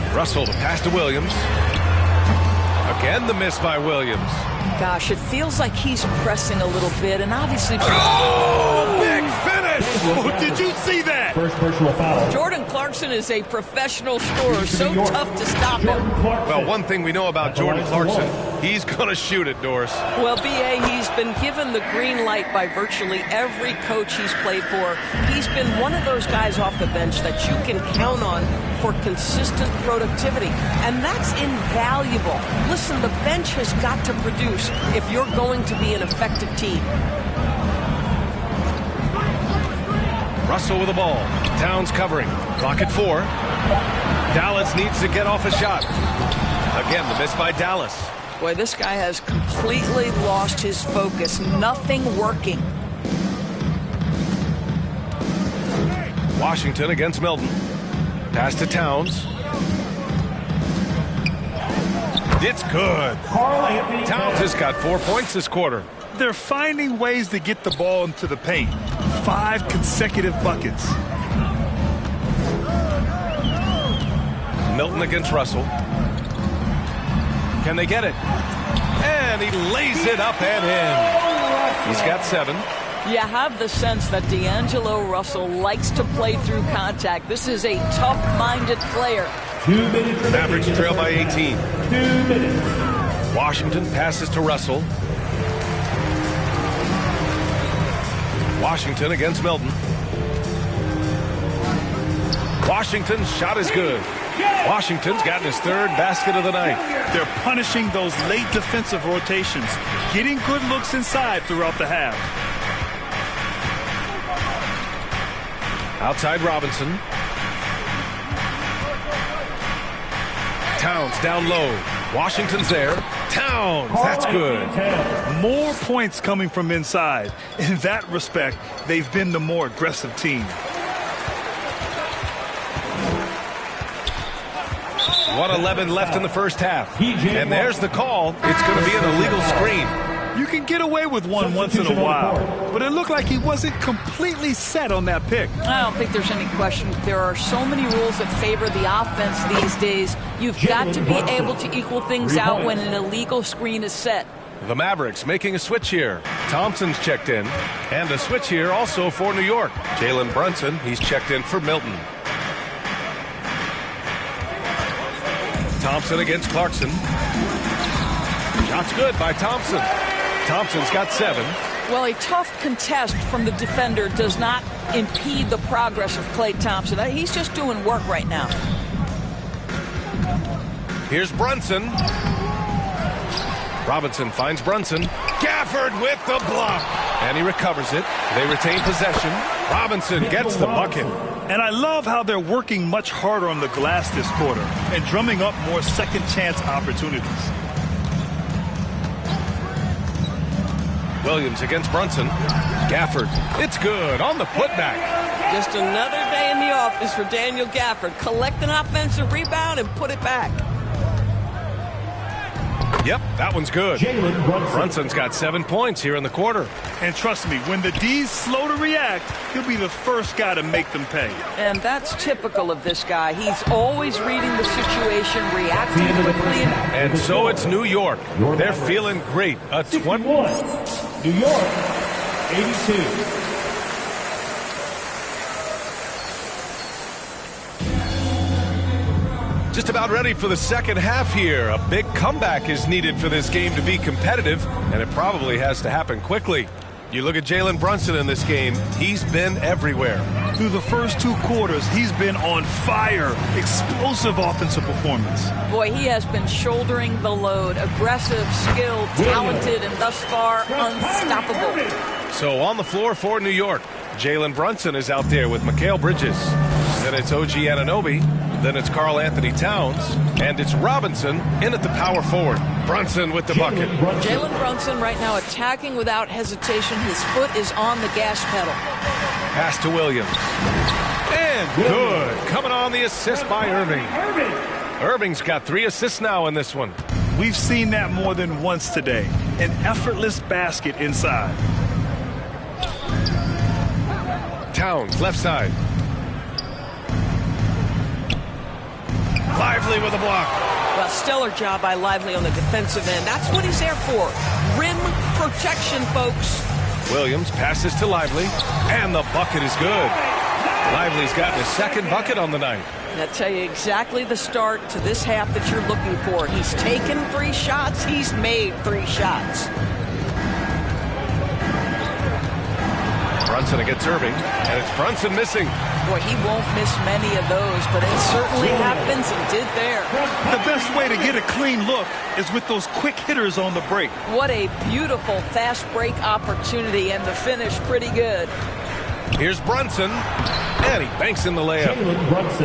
Russell to pass to Williams. A Again, the miss by Williams. Gosh, it feels like he's pressing a little bit, and obviously... Oh, big finish! Oh, did you see that? First personal foul. Jordan Clarkson is a professional scorer, so tough to stop him. Well, one thing we know about Jordan Clarkson, he's going to shoot it, Doris. Well, B.A., he's been given the green light by virtually every coach he's played for. He's been one of those guys off the bench that you can count on for consistent productivity, and that's invaluable. Listen, the bench has got to produce if you're going to be an effective team. Russell with the ball. Towns covering. Clock at 4. Dallas needs to get off a shot. Again, the miss by Dallas. Boy, this guy has completely lost his focus. Nothing working. Washington against Milton. Pass to Towns. It's good. Towns has got 4 points this quarter. They're finding ways to get the ball into the paint. 5 consecutive buckets. Milton against Russell. Can they get it? And he lays it up and in. He's got 7. You have the sense that D'Angelo Russell likes to play through contact. This is a tough-minded player. 2 minutes. Mavericks trail by 18. 2 minutes. Washington passes to Russell. Washington against Milton. Washington's shot is good. Washington's gotten his 3rd basket of the night. They're punishing those late defensive rotations, getting good looks inside throughout the half. Outside Robinson. Towns down low. Washington's there. Towns, that's good. More points coming from inside. In that respect, they've been the more aggressive team. 1:11 left in the first half. And there's the call. It's going to be an illegal screen. You can get away with one once in a while, but it looked like he wasn't completely set on that pick. I don't think there's any question. There are so many rules that favor the offense these days. You've got to be able to equal things out when an illegal screen is set. The Mavericks making a switch here. Thompson's checked in. And a switch here also for New York. Jalen Brunson, he's checked in for Milton. Thompson against Clarkson. Shot's good by Thompson. Thompson's got 7. Well, a tough contest from the defender does not impede the progress of Klay Thompson. He's just doing work right now. Here's Brunson. Robinson finds Brunson. Gafford with the block. And he recovers it. They retain possession. Robinson gets the bucket. And I love how they're working much harder on the glass this quarter and drumming up more second chance opportunities. Williams against Brunson. Gafford. It's good on the putback. Just another day in the office for Daniel Gafford. Collect an offensive rebound and put it back. Yep, that one's good. Brunson's got 7 points here in the quarter. And trust me, when the D's slow to react, he'll be the first guy to make them pay. And that's typical of this guy. He's always reading the situation, reacting quickly. And so it's New York. They're feeling great. A 21. New York, 82. Just about ready for the second half here. A big comeback is needed for this game to be competitive, and it probably has to happen quickly. You look at Jalen Brunson in this game, he's been everywhere. Through the first 2 quarters, he's been on fire. Explosive offensive performance. Boy, he has been shouldering the load. Aggressive, skilled, talented, and thus far unstoppable. So on the floor for New York, Jalen Brunson is out there with Mikal Bridges. Then it's OG Anunoby. Then it's Karl Anthony Towns. And it's Robinson in at the power forward. Brunson with the bucket. Jalen Brunson right now attacking without hesitation. His foot is on the gas pedal. Pass to Williams. And good. Coming on the assist by Irving. Irving's got 3 assists now in this one. We've seen that more than once today. An effortless basket inside. Towns, left side. Lively with a block. Well, stellar job by Lively on the defensive end. That's what he's there for. Rim protection, folks. Williams passes to Lively, and the bucket is good. Lively's gotten his second bucket on the night. I'll tell you exactly the start to this half that you're looking for. He's taken 3 shots. He's made 3 shots. Brunson against Irving, and it's Brunson missing. Boy, he won't miss many of those, but it certainly happens and did there. The best way to get a clean look is with those quick hitters on the break. What a beautiful fast break opportunity, and the finish pretty good. Here's Brunson, and he banks in the layup.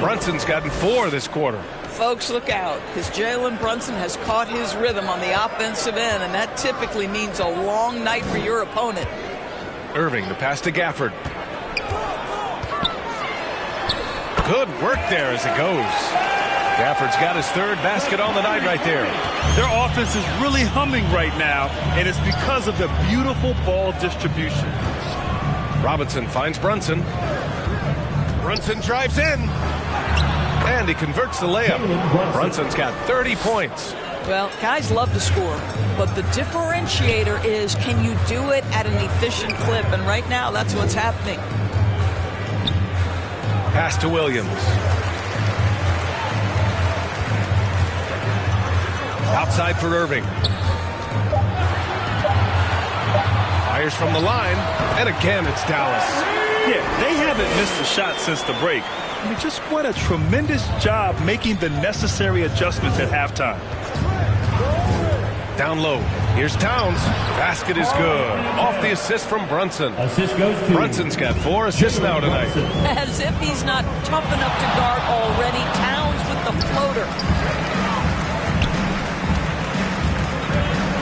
Brunson's gotten 4 this quarter. Folks, look out, because Jalen Brunson has caught his rhythm on the offensive end, and that typically means a long night for your opponent. Irving, the pass to Gafford. Good work there as it goes. Gafford's got his 3rd basket on the night right there. Their offense is really humming right now, and it's because of the beautiful ball distribution. Robinson finds Brunson. Brunson drives in, and he converts the layup. Brunson's got 30 points. Well, guys love to score, but the differentiator is, can you do it at an efficient clip? And right now, that's what's happening. Pass to Williams. Outside for Irving. Fires from the line, and again it's Dallas. Yeah, they haven't missed a shot since the break. I mean, just what a tremendous job making the necessary adjustments at halftime. Down low. Here's Towns. Basket is good. Off the assist from Brunson. Assist goes to Brunson's got 4 assists now tonight. As if he's not tough enough to guard already. Towns with the floater.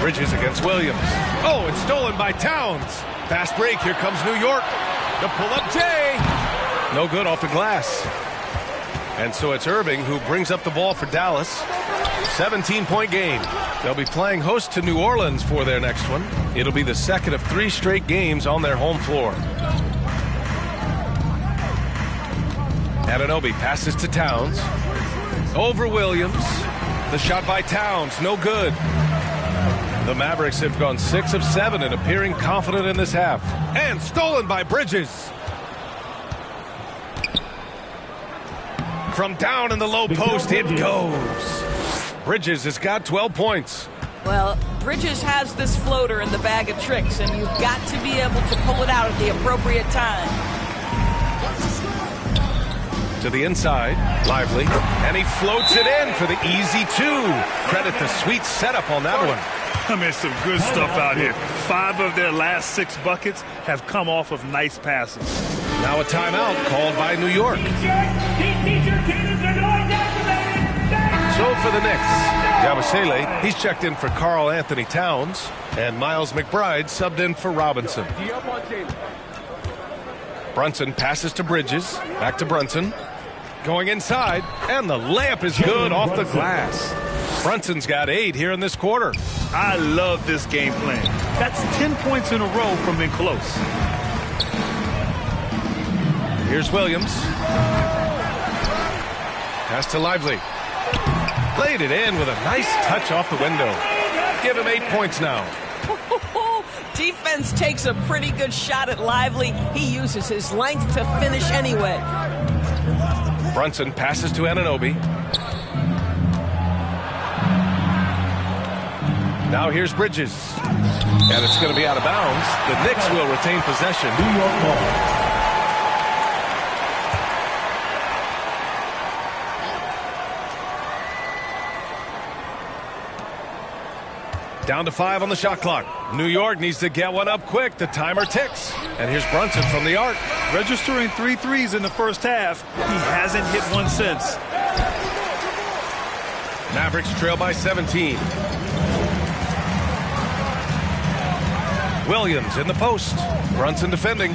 Bridges against Williams. Oh, it's stolen by Towns. Fast break. Here comes New York. The pull-up J. No good off the glass. And so it's Irving who brings up the ball for Dallas. 17-point game. They'll be playing host to New Orleans for their next one. It'll be the second of 3 straight games on their home floor. Anunoby passes to Towns. Over Williams. The shot by Towns. No good. The Mavericks have gone 6 of 7 and appearing confident in this half. And stolen by Bridges. From down in the low post, it goes. Bridges has got 12 points. Well, Bridges has this floater in the bag of tricks, and you've got to be able to pull it out at the appropriate time. To the inside, Lively, and he floats it in for the easy 2. Credit the sweet setup on that one. I mean, some good stuff out here. 5 of their last 6 buckets have come off of nice passes. Now a timeout called by New York. So for the Knicks, Yabusele, he's checked in for Karl Anthony Towns, and Miles McBride subbed in for Robinson. Brunson passes to Bridges, back to Brunson, going inside, and the layup is good off the glass. Brunson's got 8 here in this quarter. I love this game plan. That's 10 points in a row from in close. Here's Williams. Pass to Lively. Played it in with a nice touch off the window. Give him 8 points now. Defense takes a pretty good shot at Lively. He uses his length to finish anyway. Brunson passes to Anunoby. Now here's Bridges. And it's going to be out of bounds. The Knicks will retain possession. New York ball. Down to 5 on the shot clock. New York needs to get one up quick. The timer ticks. And here's Brunson from the arc. Registering 3 threes in the first half. He hasn't hit one since. Mavericks trail by 17. Williams in the post. Brunson defending.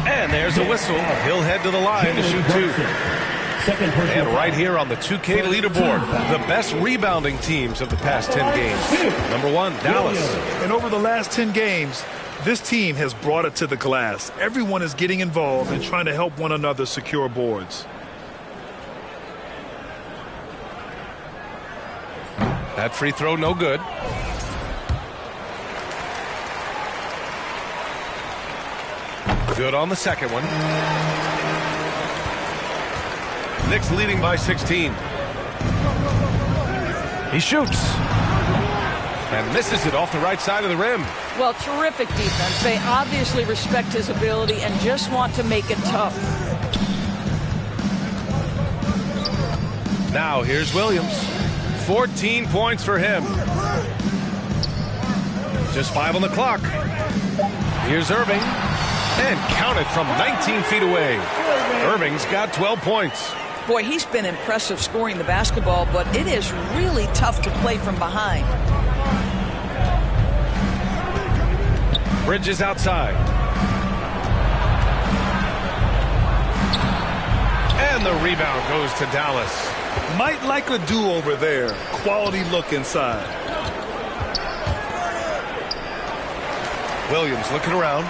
And there's a whistle. He'll head to the line to shoot 2. And right here on the 2K leaderboard, the best rebounding teams of the past 10 games. Number 1, Dallas. And over the last 10 games, this team has brought it to the glass. Everyone is getting involved and trying to help one another secure boards. That free throw no good. Good on the second one. Knicks leading by 16. He shoots. And misses it off the right side of the rim. Well, terrific defense. They obviously respect his ability and just want to make it tough. Now here's Williams. 14 points for him. Just 5 on the clock. Here's Irving. And counted from 19 feet away. Irving's got 12 points. Boy, he's been impressive scoring the basketball, but it is really tough to play from behind. Bridges outside. And the rebound goes to Dallas. Might like a do-over there. Quality look inside. Williams looking around.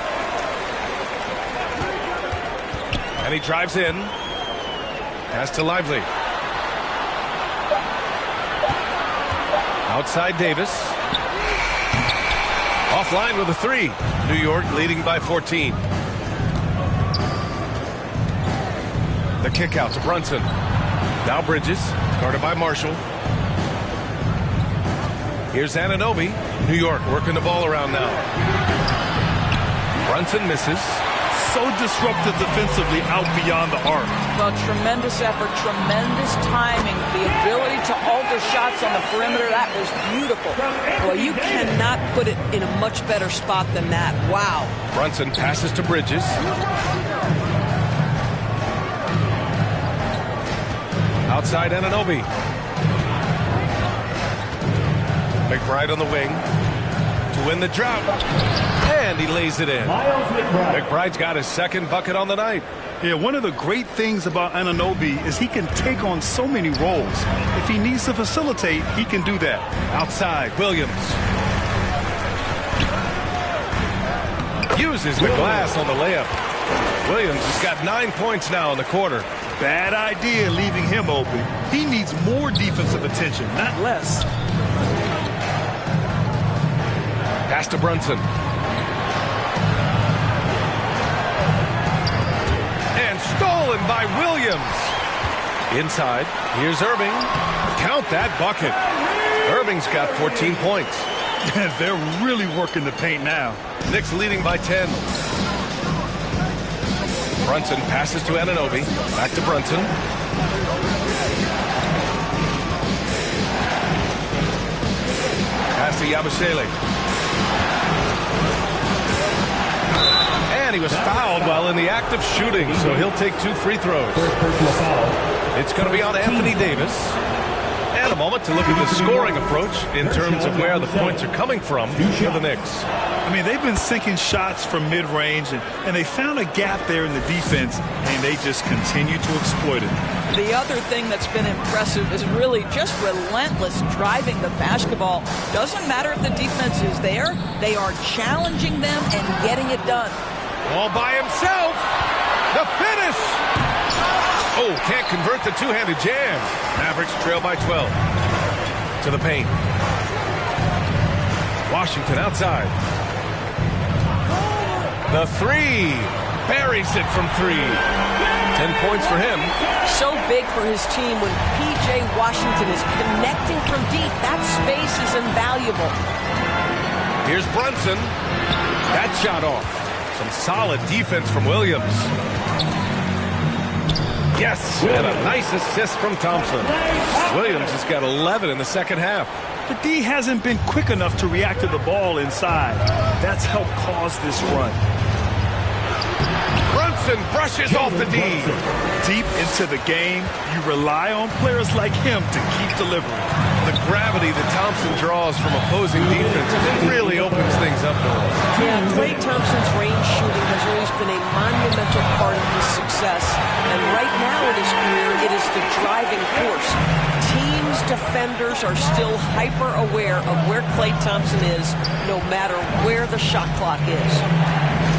And he drives in. Pass to Lively. Outside Davis. Offline with a 3. New York leading by 14. The kick out to Brunson. Now Bridges. Guarded by Marshall. Here's Anunoby. New York working the ball around now. Brunson misses. So disruptive defensively out beyond the arc. Well, tremendous effort, tremendous timing, the ability to alter shots on the perimeter. That was beautiful. Well, you cannot put it in a much better spot than that. Wow. Brunson passes to Bridges. Outside Anunoby. McBride on the wing to win the drought. And he lays it in. McBride's got his second bucket on the night. Yeah, one of the great things about Anunoby is he can take on so many roles. If he needs to facilitate, he can do that. Outside, Williams. Uses the glass on the layup. Williams has got 9 points now in the quarter. Bad idea leaving him open. He needs more defensive attention, not less. Pass to Brunson. And stolen by Williams. Inside, here's Irving. Count that bucket. Irving's got 14 points. They're really working the paint now. Knicks leading by 10. Brunson passes to Anunoby. Back to Brunson. Pass to Yabusele. And he was fouled while in the act of shooting, so he'll take 2 free throws. It's going to be on Anthony Davis. And a moment to look at the scoring approach in terms of where the points are coming from for the Knicks. I mean, they've been sinking shots from mid-range, and they found a gap there in the defense, and they just continue to exploit it. The other thing that's been impressive is really just relentless driving the basketball. Doesn't matter if the defense is there. They are challenging them and getting it done. All by himself. The finish. Oh, can't convert the two-handed jam. Mavericks trail by 12. To the paint. Washington outside. The 3. Buries it from 3. 10 points for him. So big for his team when P.J. Washington is connecting from deep. That space is invaluable. Here's Brunson. That shot off. Some solid defense from Williams. Yes, and a nice assist from Thompson. Williams has got 11 in the second half. The D hasn't been quick enough to react to the ball inside. That's helped cause this run. Brunson brushes off the D. Deep into the game, you rely on players like him to keep delivering. The gravity that Thompson draws from opposing defense really opens things up for him. Yeah, Klay Thompson's range shooting has always been a monumental part of his success. And right now in his career, it is the driving force. Teams, defenders are still hyper-aware of where Klay Thompson is, no matter where the shot clock is.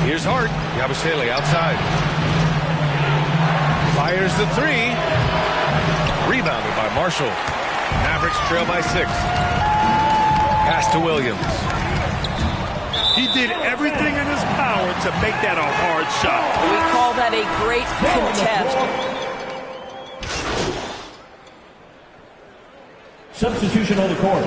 Here's Hart. Yabusele outside. Fires the 3. Rebounded by Marshall. Mavericks trail by 6. Pass to Williams. He did everything in his power to make that a hard shot. We call that a great contest. Substitution on the court.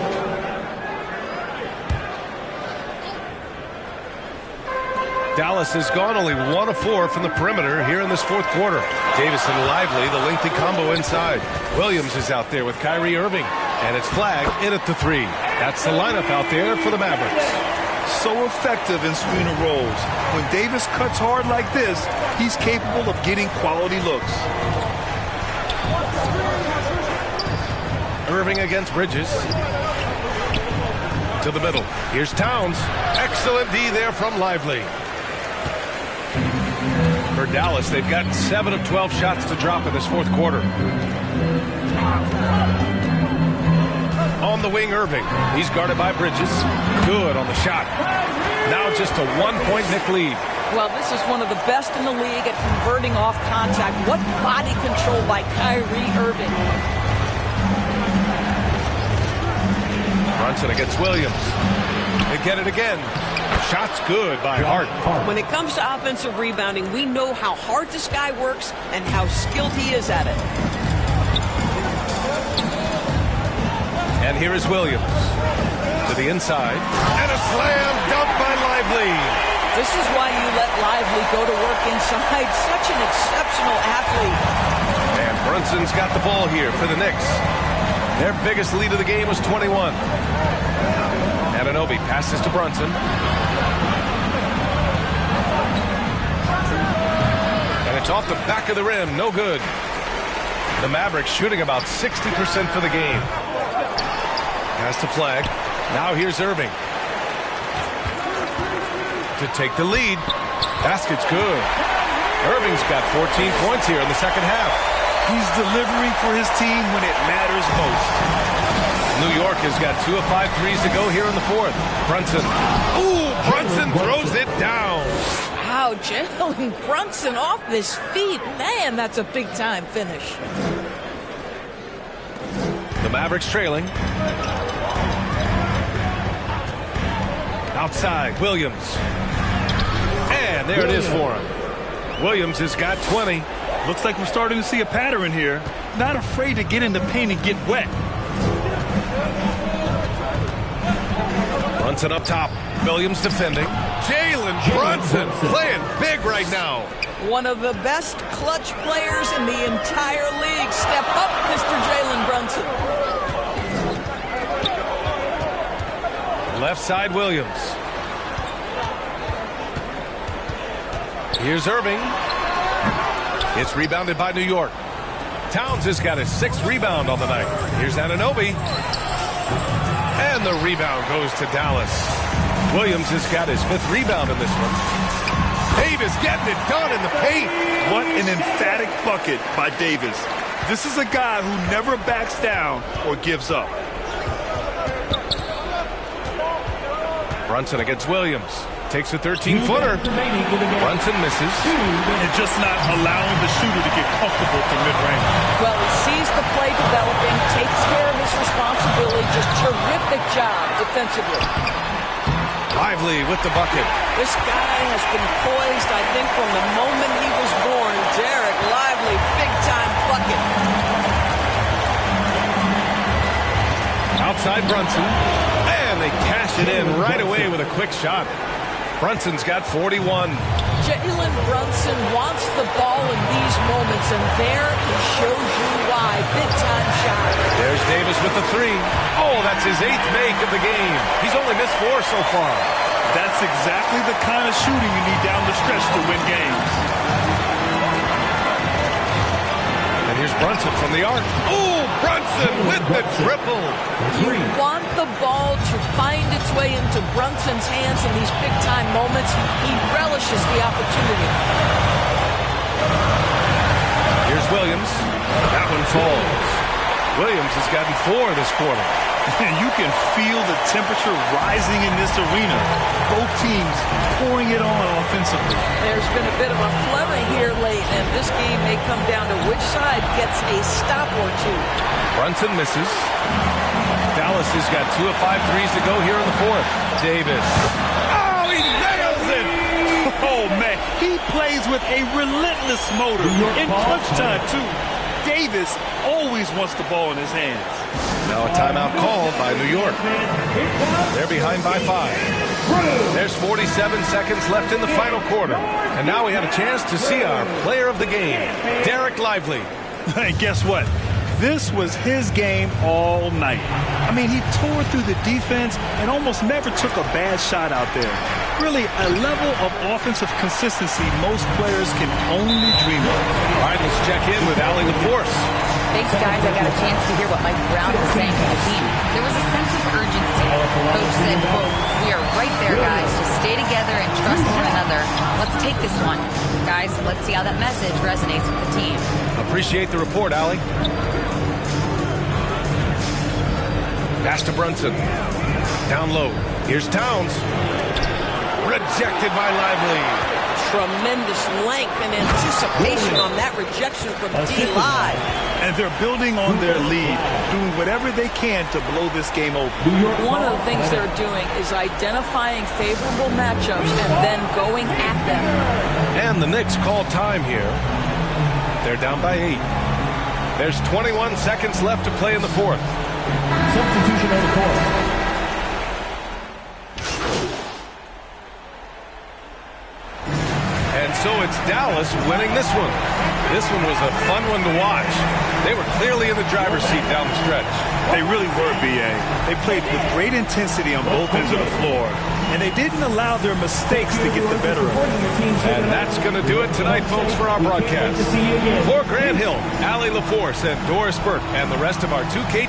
Dallas has gone only 1 of 4 from the perimeter here in this fourth quarter. Davis and Lively, the lengthy combo inside. Williams is out there with Kyrie Irving, and it's flagged in at the 3. That's the lineup out there for the Mavericks. So effective in screener rolls. When Davis cuts hard like this, he's capable of getting quality looks. Irving against Bridges. To the middle. Here's Towns. Excellent D there from Lively. For Dallas, they've gotten 7 of 12 shots to drop in this fourth quarter. On the wing, Irving. He's guarded by Bridges. Good on the shot. Now just a 1-point Knick lead. Well, this is one of the best in the league at converting off contact. What body control by Kyrie Irving. Brunson against Williams. They get it again. Shot's good by Hart. When it comes to offensive rebounding, we know how hard this guy works and how skilled he is at it. And here is Williams. To the inside. And a slam dunk by Lively. This is why you let Lively go to work inside. Such an exceptional athlete. And Brunson's got the ball here for the Knicks. Their biggest lead of the game was 21. Anunoby passes to Brunson. And it's off the back of the rim. No good. The Mavericks shooting about 60% for the game. Pass to Flag. Now here's Irving. To take the lead. Basket's good. Irving's got 14 points here in the second half. He's delivering for his team when it matters most. New York has got 2 of 5 threes to go here in the fourth. Brunson. Ooh, Brunson throws it down. Wow, Jalen Brunson off his feet. Man, that's a big-time finish. The Mavericks trailing. Outside, Williams. And there it is for him. Williams has got 20. Looks like we're starting to see a pattern here. Not afraid to get in the paint and get wet. Brunson up top. Williams defending. Jalen Brunson playing big right now. One of the best clutch players in the entire league. Step up, Mr. Jalen Brunson. Left side, Williams. Here's Irving. It's rebounded by New York. Towns has got his 6th rebound on the night. Here's Anunoby. And the rebound goes to Dallas. Williams has got his 5th rebound in this one. Davis getting it done in the paint. What an emphatic bucket by Davis. This is a guy who never backs down or gives up. Brunson against Williams. Takes a 13-footer. Brunson misses. And just not allowing the shooter to get comfortable from mid-range. Well, he sees the play developing, takes care of his responsibility. Just terrific job defensively. Lively with the bucket. This guy has been poised, I think, from the moment he was born. Derek Lively, big-time bucket. Outside Brunson. And they cash it in right away with a quick shot. Brunson's got 41. Jalen Brunson wants the ball in these moments, and there he shows you why. Big-time shot. There's Davis with the 3. Oh, that's his 8th make of the game. He's only missed 4 so far. That's exactly the kind of shooting you need down the stretch to win games. And here's Brunson from the arc. Oh, Brunson with the triple. You want the ball to find its way into Brunson's hands in these big-time moments. He relishes the opportunity. Here's Williams. That one falls. Williams has gotten 4 this quarter. And you can feel the temperature rising in this arena. Both teams pouring it on offensively. There's been a bit of a flurry here late, and this game may come down to which side gets a stop or two. Brunson misses. Dallas has got 2 of 5 threes to go here in the fourth. Davis. Oh, he nails it! Oh, man, he plays with a relentless motor in clutch time, too. Davis always wants the ball in his hands. Now a timeout called by New York. They're behind by 5. There's 47 seconds left in the final quarter. And now we have a chance to see our player of the game, Derek Lively. And guess what? This was his game all night. I mean, he tore through the defense and almost never took a bad shot out there. Really, a level of offensive consistency most players can only dream of. All right, let's check in with Allie LaForce. Thanks, guys. I got a chance to hear what Mike Brown was saying to the team. There was a sense of urgency. Coach said, quote, "We are right there, guys. Just stay together and trust one another. Let's take this one. Guys, let's see how that message resonates with the team." Appreciate the report, Allie. Pass to Brunson. Down low. Here's Towns. Rejected by Lively. Tremendous length and anticipation on that rejection from D-Live. And they're building on their lead, doing whatever they can to blow this game open. One of the things they're doing is identifying favorable matchups and then going at them. And the Knicks call time here. They're down by 8. There's 21 seconds left to play in the fourth. Substitution on the court. And so it's Dallas winning this one. This one was a fun one to watch. They were clearly in the driver's seat down the stretch. They really were, B.A. They played with great intensity on both ends of the floor, and they didn't allow their mistakes to get the better of them. And that's going to do it tonight, folks, for our broadcast. For Grant Hill, Allie LaForce, and Doris Burke, and the rest of our 2K